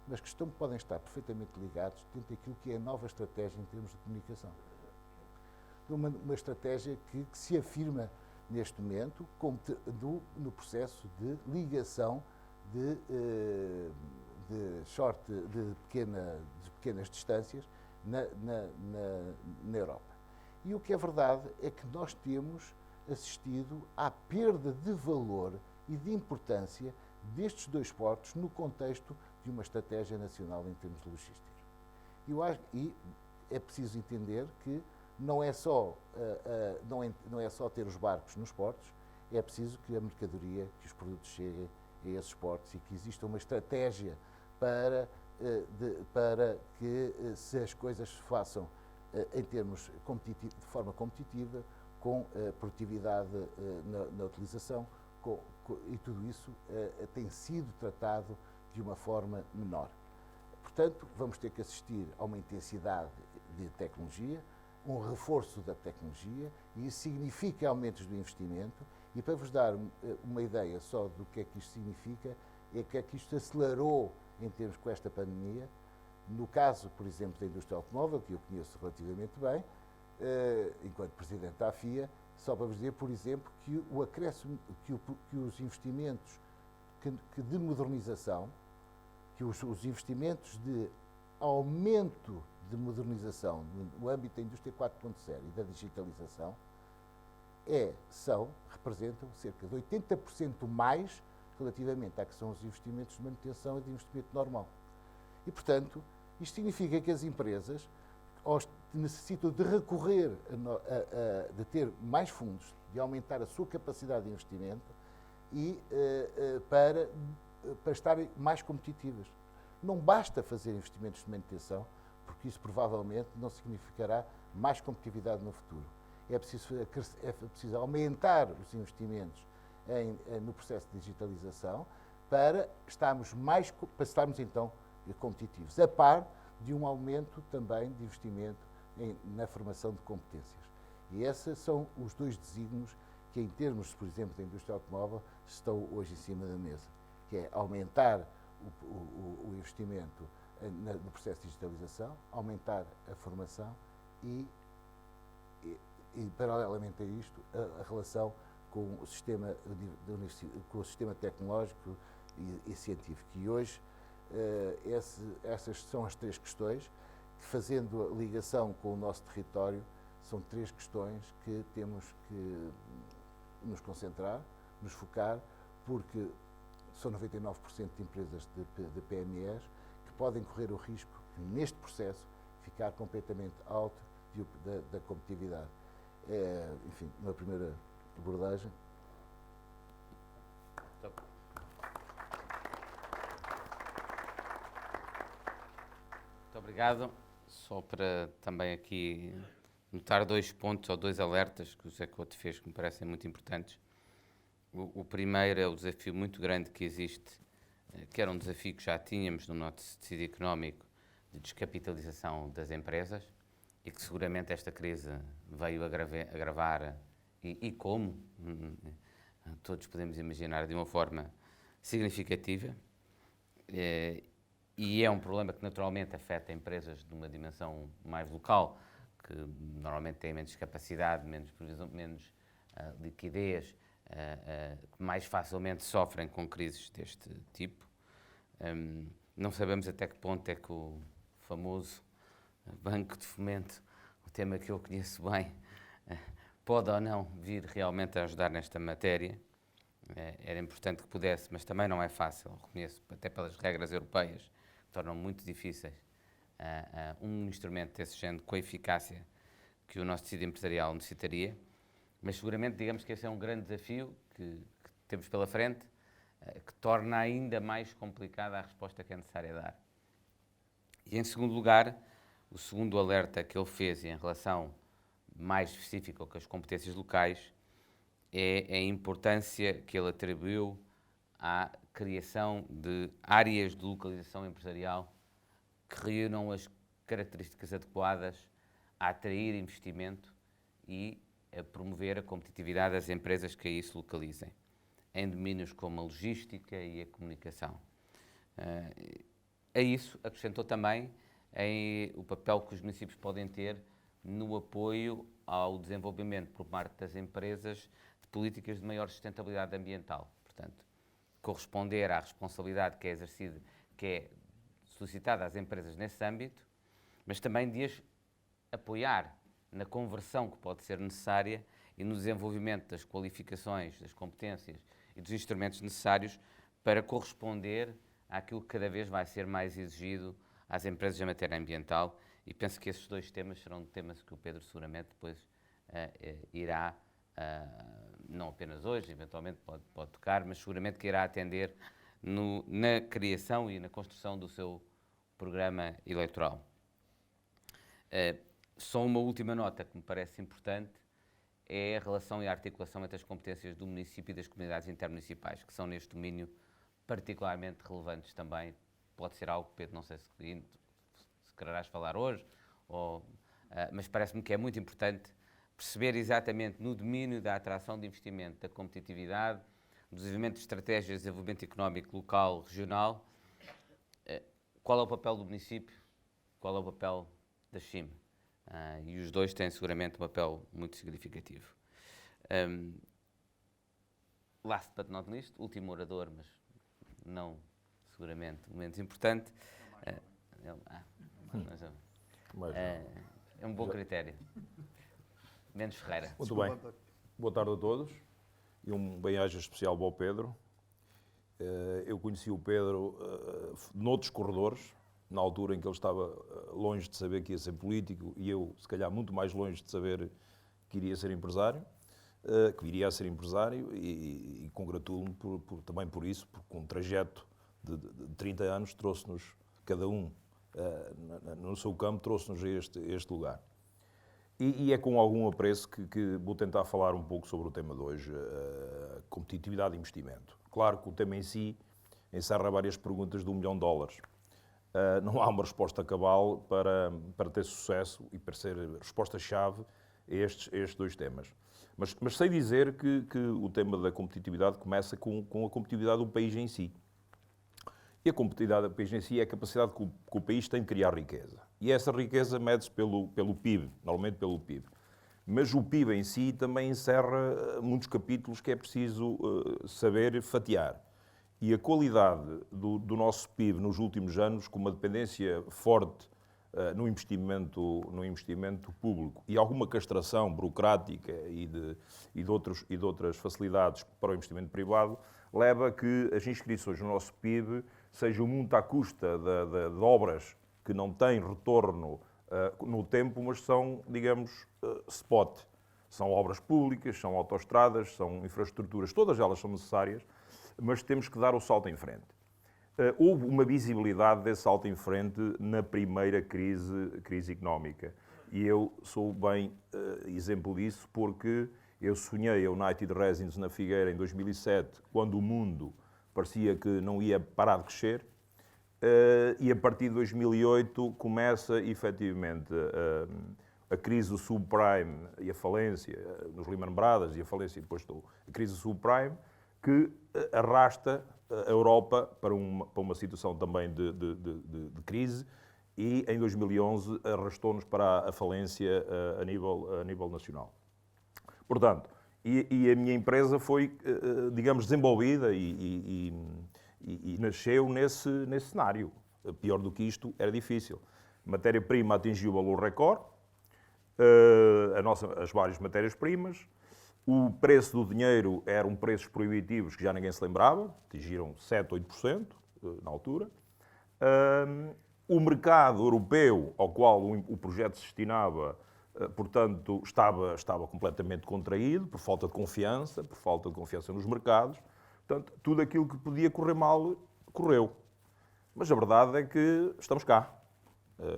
mas que podem estar perfeitamente ligados dentro daquilo que é a nova estratégia em termos de comunicação. Uma estratégia que se afirma neste momento no processo de ligação de pequenas distâncias na Europa. E o que é verdade é que nós temos assistido à perda de valor e de importância destes dois portos no contexto de uma estratégia nacional em termos de logística. E é preciso entender que não é só ter os barcos nos portos, é preciso que a mercadoria, que os produtos cheguem a esses portos e que exista uma estratégia para que se as coisas se façam em termos de forma competitiva, com produtividade na utilização, e tudo isso tem sido tratado de uma forma menor. Portanto, vamos ter que assistir a uma intensidade de tecnologia, um reforço da tecnologia, e isso significa aumentos do investimento. E para vos dar uma ideia só do que é que isto significa, é que é que isto acelerou em termos com esta pandemia. No caso, por exemplo, da indústria automóvel, que eu conheço relativamente bem, enquanto presidente da AFIA, só para vos dizer, por exemplo, que o acréscimo, que os investimentos de modernização, que os investimentos de aumento de modernização no âmbito da indústria 4.0 e da digitalização representam cerca de 80% mais relativamente a que são os investimentos de manutenção e de investimento normal. E, portanto, isto significa que as empresas necessitam de recorrer, de ter mais fundos, de aumentar a sua capacidade de investimento e para estarem mais competitivas. Não basta fazer investimentos de manutenção, porque isso provavelmente não significará mais competitividade no futuro. É preciso aumentar os investimentos no processo de digitalização para estarmos então competitivos, a par de um aumento também de investimento na formação de competências. E esses são os dois desígnios que, em termos, por exemplo, da indústria automóvel, estão hoje em cima da mesa, que é aumentar o investimento no processo de digitalização, aumentar a formação e paralelamente a isto, a relação com o sistema tecnológico e científico. E hoje, essas são as três questões que, fazendo a ligação com o nosso território, são três questões que temos que nos concentrar, nos focar, porque são 99% de empresas de PMEs que podem correr o risco de, neste processo, ficar completamente alto da competitividade. Enfim, uma primeira abordagem. Muito obrigado. Só para também aqui notar dois pontos ou dois alertas que o José Couto fez que me parecem muito importantes. O primeiro é o desafio muito grande que existe, que era um desafio que já tínhamos no nosso tecido económico, de descapitalização das empresas, e que seguramente esta crise veio agravar, e como, todos podemos imaginar, de uma forma significativa. E é um problema que naturalmente afeta empresas de uma dimensão mais local, que normalmente têm menos capacidade, menos previsão, menos liquidez, que mais facilmente sofrem com crises deste tipo. Não sabemos até que ponto é que o famoso Banco de Fomento, o tema que eu conheço bem, pode ou não vir realmente a ajudar nesta matéria. Era importante que pudesse, mas também não é fácil, reconheço, até pelas regras europeias, que tornam muito difíceis um instrumento desse género com a eficácia que o nosso tecido empresarial necessitaria. Mas seguramente, digamos que esse é um grande desafio que temos pela frente, que torna ainda mais complicada a resposta que é necessária dar. E em segundo lugar, o segundo alerta que ele fez em relação mais específica com as competências locais é a importância que ele atribuiu à criação de áreas de localização empresarial que reúnam as características adequadas a atrair investimento e a promover a competitividade das empresas que aí se localizem, em domínios como a logística e a comunicação. A isso acrescentou também o papel que os municípios podem ter no apoio ao desenvolvimento por parte das empresas de políticas de maior sustentabilidade ambiental. Portanto, corresponder à responsabilidade que é exercida, que é solicitada às empresas nesse âmbito, mas também de as apoiar na conversão que pode ser necessária e no desenvolvimento das qualificações, das competências e dos instrumentos necessários para corresponder àquilo que cada vez vai ser mais exigido às empresas em matéria ambiental, e penso que esses dois temas serão temas que o Pedro seguramente depois irá, não apenas hoje, eventualmente pode tocar, mas seguramente que irá atender na criação e na construção do seu programa eleitoral. Só uma última nota que me parece importante é a relação e a articulação entre as competências do município e das comunidades intermunicipais, que são neste domínio particularmente relevantes também. Pode ser algo que, Pedro, não sei se quererás falar hoje, mas parece-me que é muito importante perceber exatamente no domínio da atração de investimento, da competitividade, do desenvolvimento de estratégias de desenvolvimento económico local, regional, qual é o papel do município, qual é o papel da CIM. E os dois têm seguramente um papel muito significativo. Last but not least, último orador, mas não seguramente o menos importante. É um bom critério. Menos Ferreira. Muito bem. Boa tarde a todos e um bem-aja especial para o Pedro. Eu conheci o Pedro noutros corredores, na altura em que ele estava longe de saber que ia ser político e eu, se calhar, muito mais longe de saber que iria ser empresário, que iria a ser empresário, e congratulo-me também por isso, porque um trajeto de 30 anos trouxe-nos, cada um no seu campo, trouxe-nos a este lugar. E é com algum apreço que vou tentar falar um pouco sobre o tema de hoje, competitividade e investimento. Claro que o tema em si encerra várias perguntas de $1 milhão. Não há uma resposta cabal para ter sucesso e para ser resposta-chave a estes dois temas. Mas sei dizer que o tema da competitividade começa com a competitividade do país em si. E a competitividade do país em si é a capacidade que o país tem de criar riqueza. E essa riqueza mede-se pelo PIB, normalmente pelo PIB. Mas o PIB em si também encerra muitos capítulos que é preciso saber fatiar. E a qualidade do nosso PIB nos últimos anos, com uma dependência forte no investimento público e alguma castração burocrática e de outras facilidades para o investimento privado, leva a que as inscrições no nosso PIB sejam muito à custa de obras que não têm retorno no tempo, mas são, digamos, spot. São obras públicas, são autoestradas, são infraestruturas, todas elas são necessárias, mas temos que dar o salto em frente. Houve uma visibilidade desse salto em frente na primeira crise económica. E eu sou bem exemplo disso, porque eu sonhei a United Resins na Figueira em 2007, quando o mundo parecia que não ia parar de crescer, e a partir de 2008 começa, efetivamente, a crise do subprime e a falência, nos Lehman Brothers e a falência depois a crise do subprime, que arrasta a Europa para uma situação também de crise, e em 2011 arrastou-nos para a falência a nível nacional. Portanto, e a minha empresa foi, digamos, desenvolvida e nasceu nesse cenário. Pior do que isto, era difícil. A matéria-prima atingiu o valor recorde, as várias matérias-primas. O preço do dinheiro eram preços proibitivos que já ninguém se lembrava, atingiram 7%, 8% na altura. O mercado europeu, ao qual o projeto se destinava, portanto, estava completamente contraído, por falta de confiança nos mercados. Portanto, tudo aquilo que podia correr mal, correu. Mas a verdade é que estamos cá.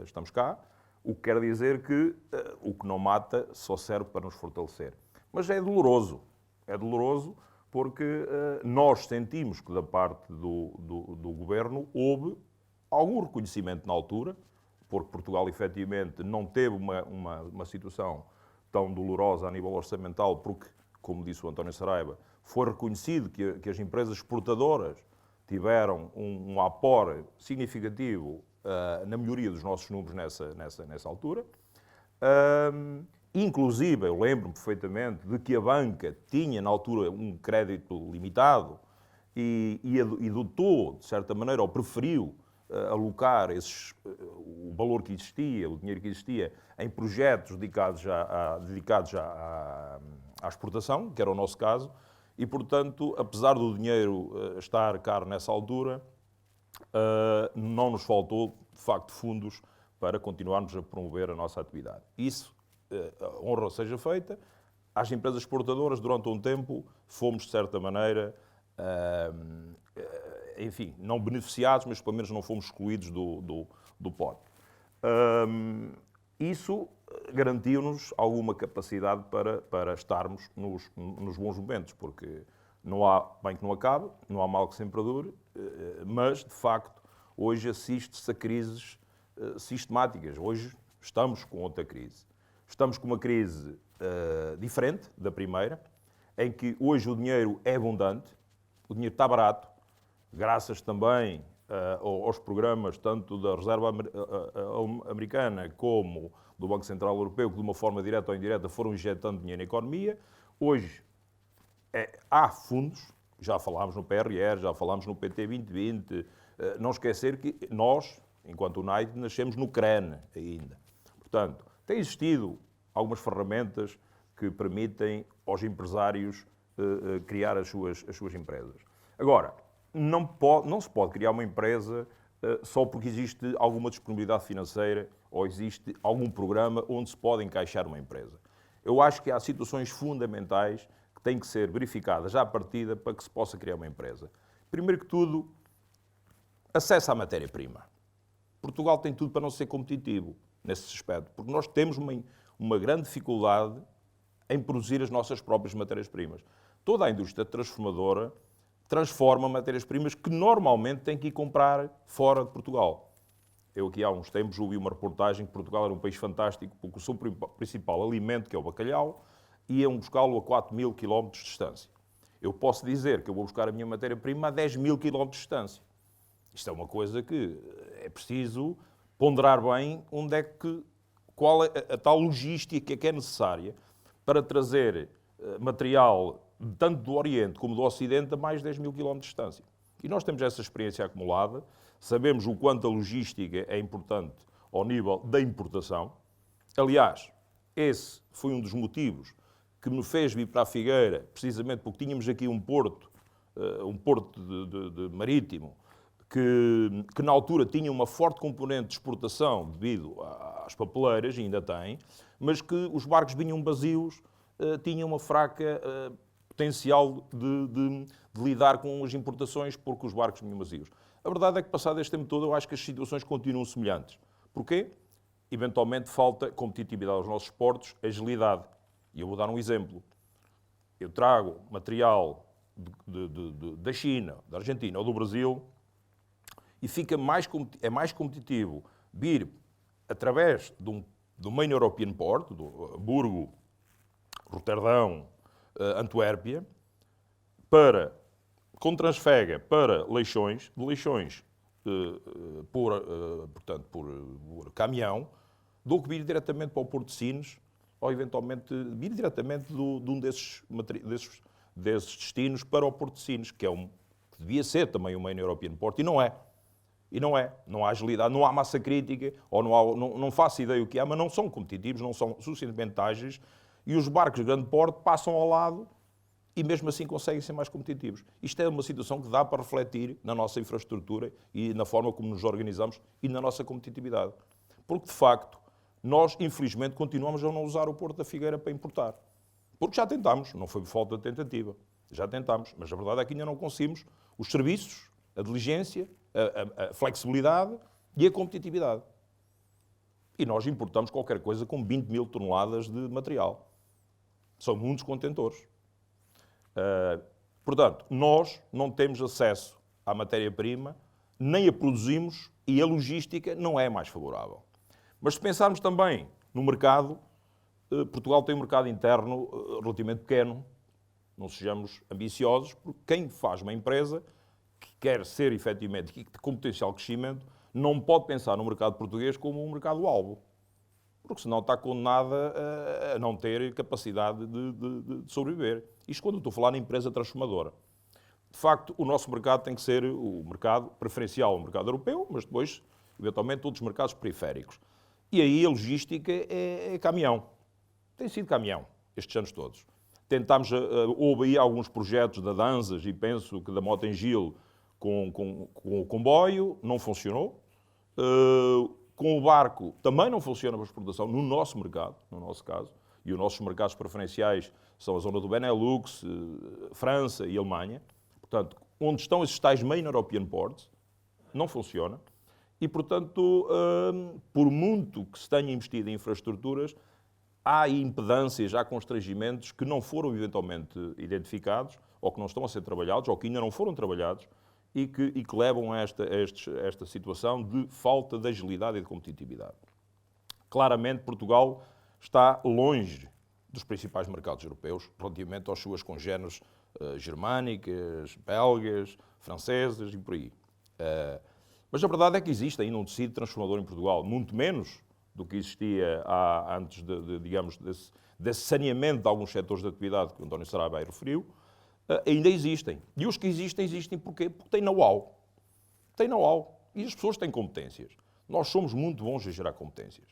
Estamos cá, o que quer dizer que o que não mata só serve para nos fortalecer. Mas é doloroso porque nós sentimos que da parte do governo houve algum reconhecimento na altura, porque Portugal efetivamente não teve uma situação tão dolorosa a nível orçamental, porque, como disse o António Saraiva, foi reconhecido que as empresas exportadoras tiveram um aporte significativo na melhoria dos nossos números nessa altura. Inclusive, eu lembro-me perfeitamente de que a banca tinha, na altura, um crédito limitado e dotou, de certa maneira, ou preferiu alocar o valor que existia, o dinheiro que existia, em projetos dedicados à exportação, que era o nosso caso, e, portanto, apesar do dinheiro estar caro nessa altura, não nos faltou, de facto, fundos para continuarmos a promover a nossa atividade. Isso, honra seja feita, às empresas exportadoras, durante um tempo, fomos, de certa maneira, enfim, não beneficiados, mas pelo menos não fomos excluídos do pote. Isso garantiu-nos alguma capacidade para estarmos nos bons momentos, porque não há bem que não acabe, não há mal que sempre dure, mas, de facto, hoje assiste-se a crises sistemáticas. Hoje estamos com outra crise. Estamos com uma crise diferente da primeira, em que hoje o dinheiro é abundante, o dinheiro está barato, graças também aos programas tanto da Reserva Americana como do Banco Central Europeu, que de uma forma direta ou indireta foram injetando dinheiro na economia. Hoje há fundos, já falámos no PRR, já falámos no PT 2020, não esquecer que nós, enquanto United, nascemos no CREN ainda. Portanto, tem existido algumas ferramentas que permitem aos empresários criar as suas empresas. Agora, não se pode criar uma empresa só porque existe alguma disponibilidade financeira ou existe algum programa onde se pode encaixar uma empresa. Eu acho que há situações fundamentais que têm que ser verificadas já à partida para que se possa criar uma empresa. Primeiro que tudo, acesso à matéria-prima. Portugal tem tudo para não ser competitivo nesse aspecto, porque nós temos uma grande dificuldade em produzir as nossas próprias matérias-primas. Toda a indústria transformadora transforma matérias-primas que normalmente tem que ir comprar fora de Portugal. Eu aqui há uns tempos ouvi uma reportagem que Portugal era um país fantástico porque o seu principal alimento, que é o bacalhau, iam buscá-lo a 4.000 km de distância. Eu posso dizer que eu vou buscar a minha matéria-prima a 10.000 km de distância. Isto é uma coisa que é preciso ponderar bem qual é a tal logística que é necessária para trazer material tanto do Oriente como do Ocidente a mais de 10.000 km de distância. E nós temos essa experiência acumulada, sabemos o quanto a logística é importante ao nível da importação. Aliás, esse foi um dos motivos que me fez vir para a Figueira, precisamente porque tínhamos aqui um porto de marítimo, que na altura tinha uma forte componente de exportação devido às papeleiras, e ainda tem, mas que os barcos vinham vazios, tinham uma fraca potencial de lidar com as importações porque os barcos vinham vazios. A verdade é que, passado este tempo todo, eu acho que as situações continuam semelhantes. Porquê? Eventualmente falta competitividade aos nossos portos, agilidade. E eu vou dar um exemplo. Eu trago material da China, da Argentina ou do Brasil e é mais competitivo vir através do Main European Port, do Hamburgo, Roterdão, Antuérpia, com Transfega para Leixões, de Leixões portanto, por caminhão, do que vir diretamente para o Porto de Sines, ou eventualmente vir diretamente de um desses destinos para o Porto de Sines, que devia ser também o Main European Port, e não é. Não há agilidade, não há massa crítica, ou não faço ideia o que há, mas não são competitivos, não são suficientemente ágeis, e os barcos de grande porte passam ao lado e mesmo assim conseguem ser mais competitivos. Isto é uma situação que dá para refletir na nossa infraestrutura e na forma como nos organizamos e na nossa competitividade. Porque, de facto, nós, infelizmente, continuamos a não usar o Porto da Figueira para importar. Porque já tentámos, não foi por falta de tentativa, já tentámos, mas a verdade é que ainda não conseguimos os serviços, a diligência, a flexibilidade e a competitividade. E nós importamos qualquer coisa com 20.000 toneladas de material. São muitos contentores. Portanto, nós não temos acesso à matéria-prima, nem a produzimos e a logística não é mais favorável. Mas se pensarmos também no mercado, Portugal tem um mercado interno relativamente pequeno. Não sejamos ambiciosos, porque quem faz uma empresa que quer ser efetivamente, que com potencial crescimento, não pode pensar no mercado português como um mercado-alvo. Porque senão está condenada a não ter capacidade de sobreviver. Isto quando eu estou a falar na empresa transformadora. De facto, o nosso mercado tem que ser o mercado preferencial, o mercado europeu, mas depois, eventualmente, outros mercados periféricos. E aí a logística é caminhão. Tem sido caminhão, estes anos todos. Tentámos, houve aí alguns projetos da Danzas e penso que da Mota-Engil com o comboio, não funcionou. Com o barco também não funciona para exportação no nosso mercado, no nosso caso. E os nossos mercados preferenciais são a zona do Benelux, França e Alemanha. Portanto, onde estão esses tais main European ports, não funciona. E, portanto, por muito que se tenha investido em infraestruturas, há impedâncias, há constrangimentos que não foram eventualmente identificados, ou que não estão a ser trabalhados, ou que ainda não foram trabalhados, e que levam a esta situação de falta de agilidade e de competitividade. Claramente, Portugal está longe dos principais mercados europeus, relativamente às suas congêneres germânicas, belgas, francesas e por aí. Mas a verdade é que existe ainda um tecido transformador em Portugal, muito menos do que existia antes, digamos, desse saneamento de alguns setores de atividade que o António Saraiva aí referiu. Ainda existem. E os que existem porquê? Porque têm know-how. Têm know-how. E as pessoas têm competências. Nós somos muito bons a gerar competências.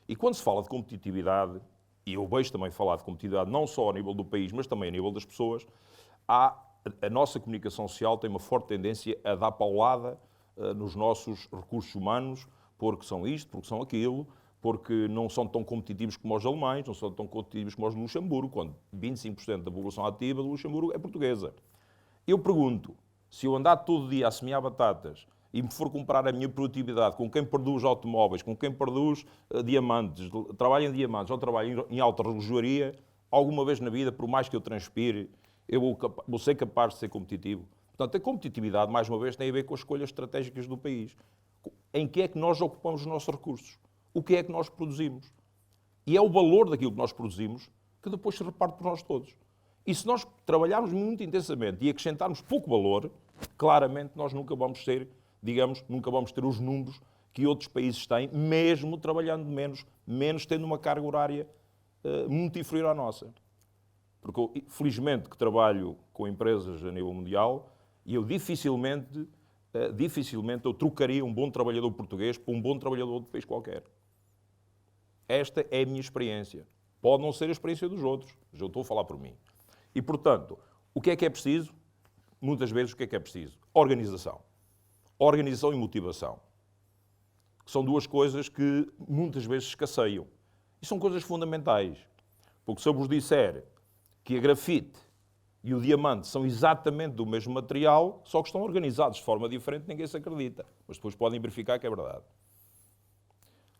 E quando se fala de competitividade, e eu vejo também falar de competitividade não só a nível do país, mas também a nível das pessoas, a nossa comunicação social tem uma forte tendência a dar paulada nos nossos recursos humanos, porque são isto, porque são aquilo, porque não são tão competitivos como os alemães, não são tão competitivos como os de Luxemburgo, quando 25% da população ativa de Luxemburgo é portuguesa. Eu pergunto, se eu andar todo dia a semear batatas e me for comparar a minha produtividade com quem produz automóveis, com quem produz diamantes, trabalha em diamantes ou trabalha em alta relojoaria, alguma vez na vida, por mais que eu transpire, eu vou ser capaz de ser competitivo. Portanto, a competitividade, mais uma vez, tem a ver com as escolhas estratégicas do país. Em que é que nós ocupamos os nossos recursos? O que é que nós produzimos? E é o valor daquilo que nós produzimos que depois se reparte por nós todos. E se nós trabalharmos muito intensamente e acrescentarmos pouco valor, claramente nós nunca vamos ter, digamos, nunca vamos ter os números que outros países têm, mesmo trabalhando menos tendo uma carga horária muito inferior à nossa. Porque eu, felizmente, que trabalho com empresas a nível mundial e eu dificilmente eu trocaria um bom trabalhador português por um bom trabalhador de outro país qualquer. Esta é a minha experiência. Pode não ser a experiência dos outros, mas eu estou a falar por mim. E, portanto, o que é preciso? Muitas vezes, o que é preciso? Organização. Organização e motivação. São duas coisas que muitas vezes escasseiam. E são coisas fundamentais. Porque se eu vos disser que a grafite e o diamante são exatamente do mesmo material, só que estão organizados de forma diferente, ninguém se acredita. Mas depois podem verificar que é verdade.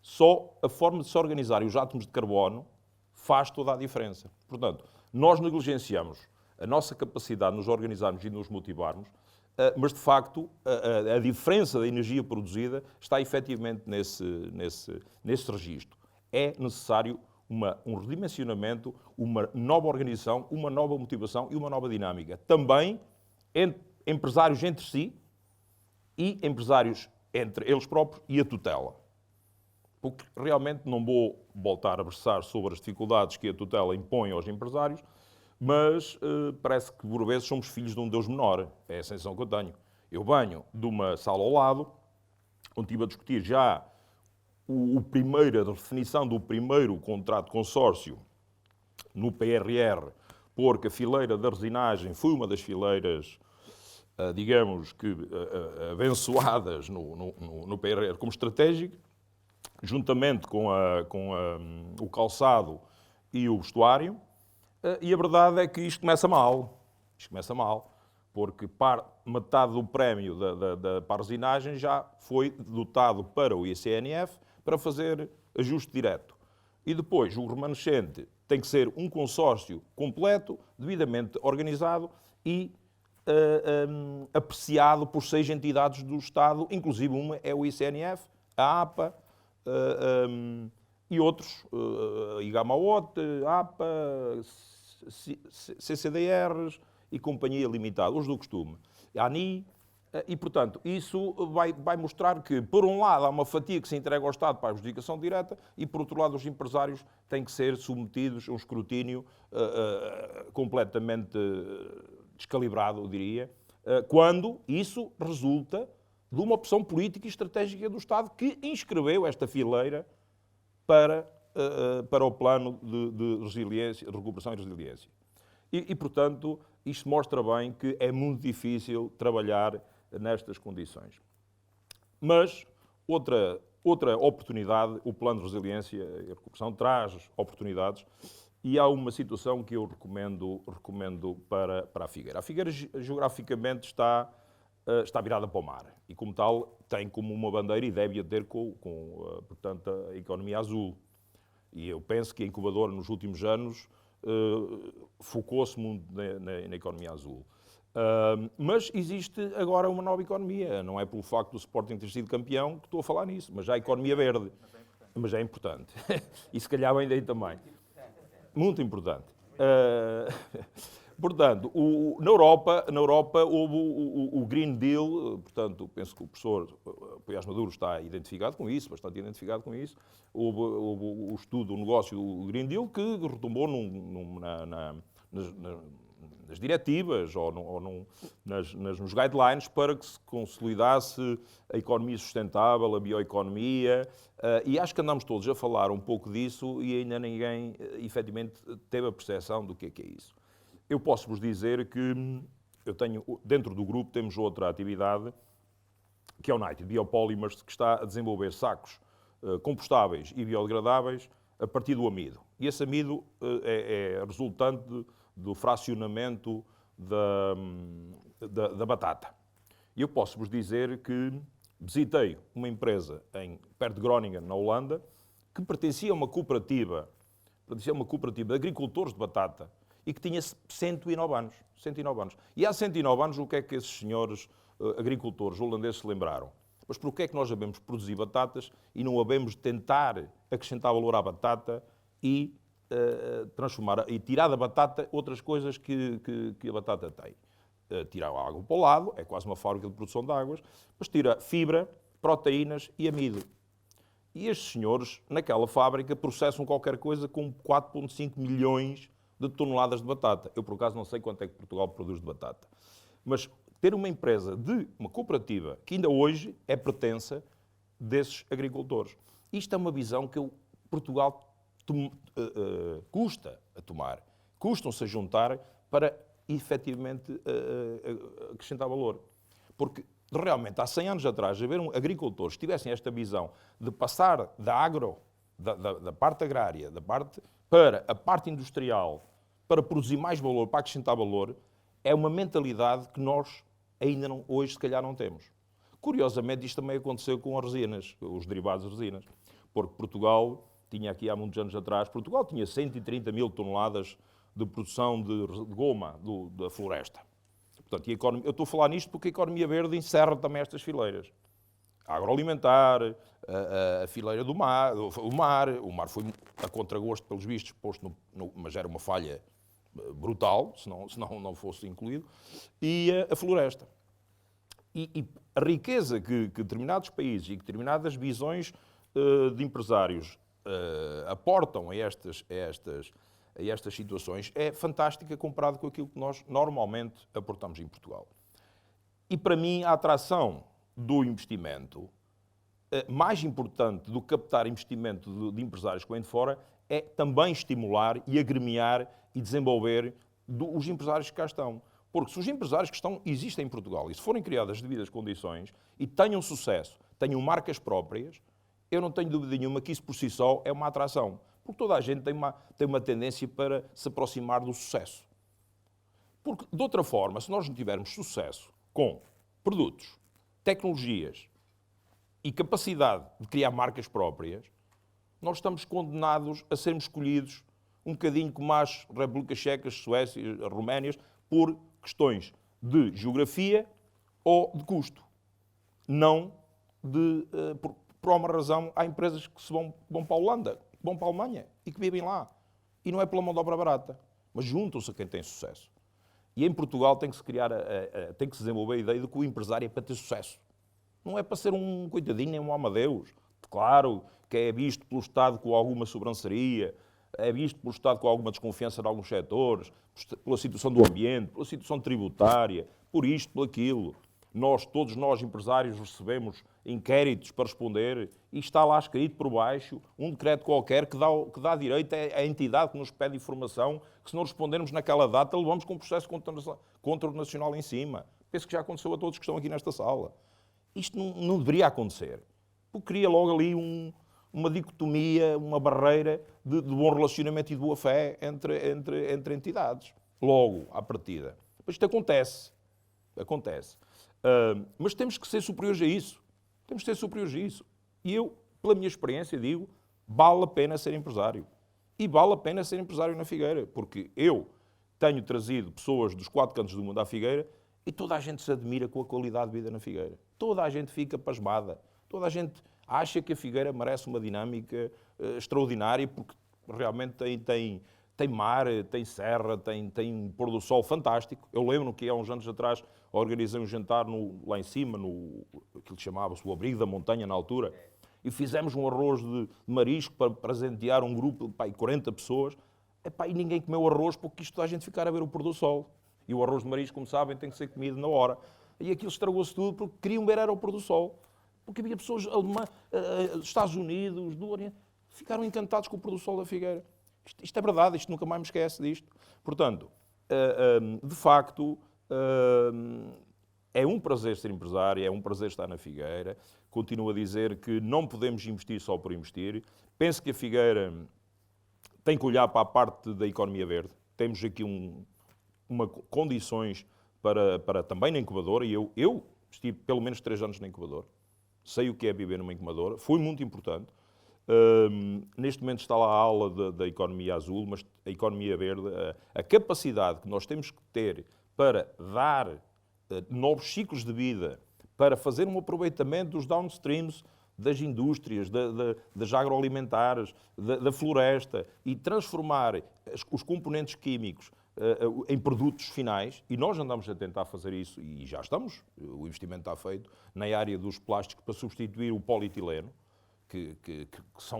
Só a forma de se organizarem os átomos de carbono faz toda a diferença. Portanto, nós negligenciamos a nossa capacidade de nos organizarmos e de nos motivarmos, mas, de facto, a diferença da energia produzida está efetivamente nesse registro. É necessário um redimensionamento, uma nova organização, uma nova motivação e uma nova dinâmica. Também empresários entre si e empresários entre eles próprios e a tutela. Porque realmente não vou voltar a versar sobre as dificuldades que a tutela impõe aos empresários, mas parece que por vezes somos filhos de um Deus menor. É a sensação que eu tenho. Eu venho de uma sala ao lado, onde estive a discutir já a definição do primeiro contrato de consórcio no PRR, porque a fileira da resinagem foi uma das fileiras, digamos que, abençoadas no PRR como estratégico, juntamente com o calçado e o vestuário, e a verdade é que isto começa mal. Isto começa mal, porque metade do prémio para a resinagem já foi dotado para o ICNF para fazer ajuste direto. E depois, o remanescente tem que ser um consórcio completo, devidamente organizado e apreciado por 6 entidades do Estado, inclusive uma é o ICNF, a APA e outros, IGAMAOT, APA, CCDRs e Companhia Limitada, os do costume, a ANI, E, portanto, isso vai mostrar que, por um lado, há uma fatia que se entrega ao Estado para a adjudicação direta e, por outro lado, os empresários têm que ser submetidos a um escrutínio completamente descalibrado, eu diria, quando isso resulta de uma opção política e estratégica do Estado que inscreveu esta fileira para o plano de resiliência, de recuperação e resiliência. E, portanto, isto mostra bem que é muito difícil trabalhar nestas condições. Mas outra oportunidade, o plano de resiliência e recuperação traz oportunidades e há uma situação que eu recomendo para a Figueira. A Figueira geograficamente está virada para o mar e, como tal, tem como uma bandeira e deve a ter portanto, a economia azul. E eu penso que a incubadora, nos últimos anos, focou-se muito na economia azul. Mas existe agora uma nova economia. Não é pelo facto do Sporting ter sido campeão que estou a falar nisso, mas já a economia verde. Mas é importante. E se calhar bem daí também. Muito importante. Portanto, na Europa houve o Green Deal, portanto, penso que o professor Poiás Maduro está identificado com isso, bastante identificado com isso. Houve o estudo, o negócio do Green Deal que retomou nas diretivas ou nos guidelines para que se consolidasse a economia sustentável, a bioeconomia, e acho que andamos todos a falar um pouco disso e ainda ninguém, efetivamente, teve a percepção do que é isso. Eu posso-vos dizer que dentro do grupo temos outra atividade, que é o United Biopolymers, que está a desenvolver sacos compostáveis e biodegradáveis a partir do amido. E esse amido é resultante do fracionamento da batata. E eu posso-vos dizer que visitei uma empresa perto de Groningen, na Holanda, que pertencia a uma cooperativa de agricultores de batata e que tinha 109 anos. 109 anos. E há 109 anos, o que é que esses senhores agricultores holandeses se lembraram? Mas por que é que nós sabemos produzir batatas e não sabemos tentar acrescentar valor à batata e transformar e tirar da batata outras coisas que a batata tem? Tirar a água para o lado, é quase uma fábrica de produção de águas, mas tira fibra, proteínas e amido. E estes senhores, naquela fábrica, processam qualquer coisa com 4,5 milhões de toneladas de batata. Eu, por acaso, não sei quanto é que Portugal produz de batata. Mas ter uma empresa uma cooperativa que ainda hoje é pertença desses agricultores. Isto é uma visão que Portugal custa a tomar. Custam-se a juntar para, efetivamente, acrescentar valor. Porque, realmente, há 100 anos atrás, haver agricultores que tivessem esta visão de passar da parte agrária, para a parte industrial, para produzir mais valor, para acrescentar valor, é uma mentalidade que nós ainda hoje, se calhar, não temos. Curiosamente, isto também aconteceu com as resinas, os derivados de resinas, porque Portugal tinha aqui há muitos anos atrás, Portugal tinha 130 mil toneladas de produção de goma da floresta. Portanto, eu estou a falar nisto porque a economia verde encerra também estas fileiras. A agroalimentar, a fileira do mar, o mar foi a contragosto, pelos vistos, posto mas era uma falha brutal, senão não fosse incluído, e a floresta. E a riqueza que determinados países e que determinadas visões de empresários aportam a estas situações é fantástica comparado com aquilo que nós normalmente aportamos em Portugal. E para mim a atração do investimento, mais importante do que captar investimento de empresários que vêm de fora, é também estimular e agremiar e desenvolver os empresários que cá estão. Porque se os empresários que existem em Portugal e se forem criadas as devidas condições e tenham sucesso, tenham marcas próprias, eu não tenho dúvida nenhuma que isso por si só é uma atração. Porque toda a gente tem uma tendência para se aproximar do sucesso. Porque, de outra forma, se nós não tivermos sucesso com produtos, tecnologias e capacidade de criar marcas próprias, nós estamos condenados a sermos escolhidos um bocadinho como as Repúblicas Checas, Suécia, Roménias, por questões de geografia ou de custo. Não por uma razão, há empresas que vão para a Holanda, que vão para a Alemanha e que vivem lá. E não é pela mão de obra barata, mas juntam-se a quem tem sucesso. E em Portugal tem que se criar, tem que se desenvolver a ideia de que o empresário é para ter sucesso. Não é para ser um coitadinho nem um Amadeus. Claro que é visto pelo Estado com alguma sobranceria, é visto pelo Estado com alguma desconfiança de alguns setores, pela situação do ambiente, pela situação tributária, por isto, por aquilo. Todos nós empresários recebemos inquéritos para responder e está lá escrito por baixo um decreto qualquer que dá direito à entidade que nos pede informação, que se não respondermos naquela data levamos com um processo contra o nacional em cima. Penso que já aconteceu a todos que estão aqui nesta sala. Isto não deveria acontecer, porque cria logo ali uma dicotomia, uma barreira de bom relacionamento e de boa fé entre entidades, logo à partida. Mas isto acontece. Mas temos que ser superiores a isso. E eu, pela minha experiência, digo, vale a pena ser empresário. E vale a pena ser empresário na Figueira, porque eu tenho trazido pessoas dos 4 cantos do mundo à Figueira e toda a gente se admira com a qualidade de vida na Figueira. Toda a gente fica pasmada. Toda a gente acha que a Figueira merece uma dinâmica extraordinária, porque realmente tem mar, tem serra, tem um pôr do sol fantástico. Eu lembro que há uns anos atrás organizei um jantar lá em cima, aquilo que chamava-se o Abrigo da Montanha na altura, e fizemos um arroz de marisco para presentear um grupo de 40 pessoas. E ninguém comeu arroz porque isto toda a gente ficar a ver o pôr do sol. E o arroz de marisco, como sabem, tem que ser comido na hora. E aquilo estragou-se tudo porque queriam ver era o pôr do sol. Porque havia pessoas dos Estados Unidos, do Oriente, ficaram encantados com o pôr do sol da Figueira. Isto é verdade, isto nunca mais me esquece disto. Portanto, de facto, é um prazer ser empresário, é um prazer estar na Figueira. Continuo a dizer que não podemos investir só por investir. Penso que a Figueira tem que olhar para a parte da economia verde. Temos aqui condições para também na incubadora, e eu estive pelo menos 3 anos na incubadora. Sei o que é viver numa incubadora, foi muito importante. Neste momento está lá a aula da economia azul, mas a economia verde, a capacidade que nós temos que ter para dar novos ciclos de vida, para fazer um aproveitamento dos downstreams das indústrias, das agroalimentares, da floresta e transformar os componentes químicos em produtos finais, e nós andamos a tentar fazer isso, e já estamos, o investimento está feito, na área dos plásticos para substituir o polietileno,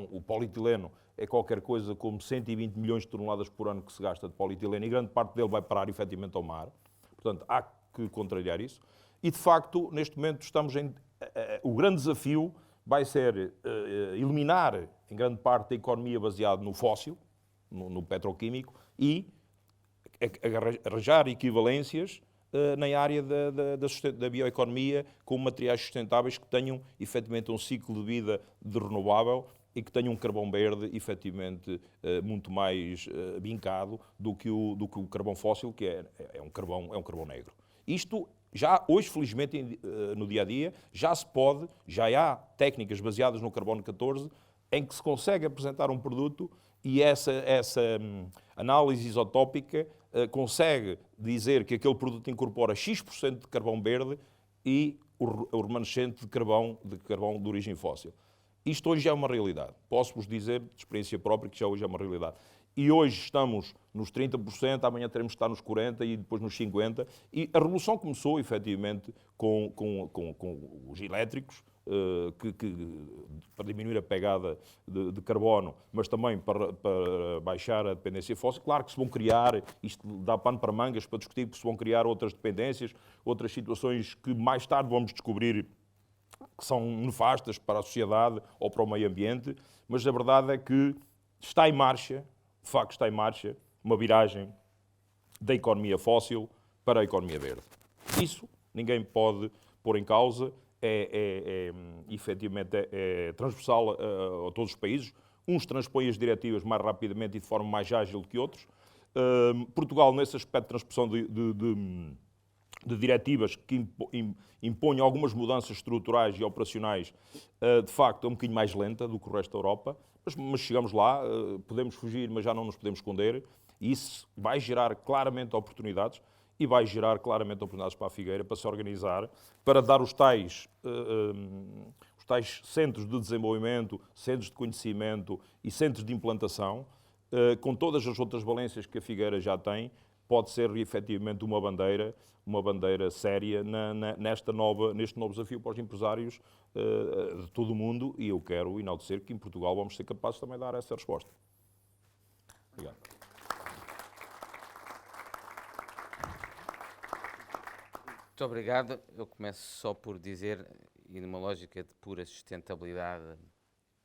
o polietileno é qualquer coisa como 120 milhões de toneladas por ano que se gasta de polietileno, e grande parte dele vai parar efetivamente ao mar. Portanto, há que contrariar isso. E, de facto, neste momento estamos o grande desafio vai ser eliminar, em grande parte, a economia baseada no fóssil, no petroquímico, e arranjar equivalências na área da bioeconomia com materiais sustentáveis que tenham, efetivamente, um ciclo de vida de renovável e que tenham um carvão verde, efetivamente, muito mais vincado do que o carvão fóssil, que é um carvão negro. Isto, já hoje, felizmente, no dia-a-dia, já há técnicas baseadas no carbono 14 em que se consegue apresentar um produto e essa análise isotópica consegue dizer que aquele produto incorpora X% de carvão verde e o remanescente de carvão de origem fóssil. Isto hoje é uma realidade. Posso-vos dizer, de experiência própria, que já hoje é uma realidade. E hoje estamos nos 30%, amanhã teremos que estar nos 40% e depois nos 50%. E a revolução começou, efetivamente, com os elétricos, para diminuir a pegada de carbono, mas também para baixar a dependência fóssil. Claro que se vão criar, isto dá pano para mangas para discutir, que se vão criar outras dependências, outras situações que mais tarde vamos descobrir que são nefastas para a sociedade ou para o meio ambiente, mas a verdade é que está em marcha, de facto está em marcha, uma viragem da economia fóssil para a economia verde. Isso ninguém pode pôr em causa, efetivamente é transversal a todos os países. Uns transpõem as diretivas mais rapidamente e de forma mais ágil que outros. Portugal, nesse aspecto de transposição de diretivas que impõem algumas mudanças estruturais e operacionais, de facto é um bocadinho mais lenta do que o resto da Europa, mas chegamos lá, podemos fugir, mas já não nos podemos esconder, e isso vai gerar claramente oportunidades, e vai gerar claramente oportunidades para a Figueira, para se organizar, para dar os tais centros de desenvolvimento, centros de conhecimento e centros de implantação, com todas as outras valências que a Figueira já tem, pode ser efetivamente uma bandeira séria neste novo desafio para os empresários de todo o mundo, e eu quero enaltecer que em Portugal vamos ser capazes também de dar essa resposta. Obrigado. Muito obrigado. Eu começo só por dizer, e numa lógica de pura sustentabilidade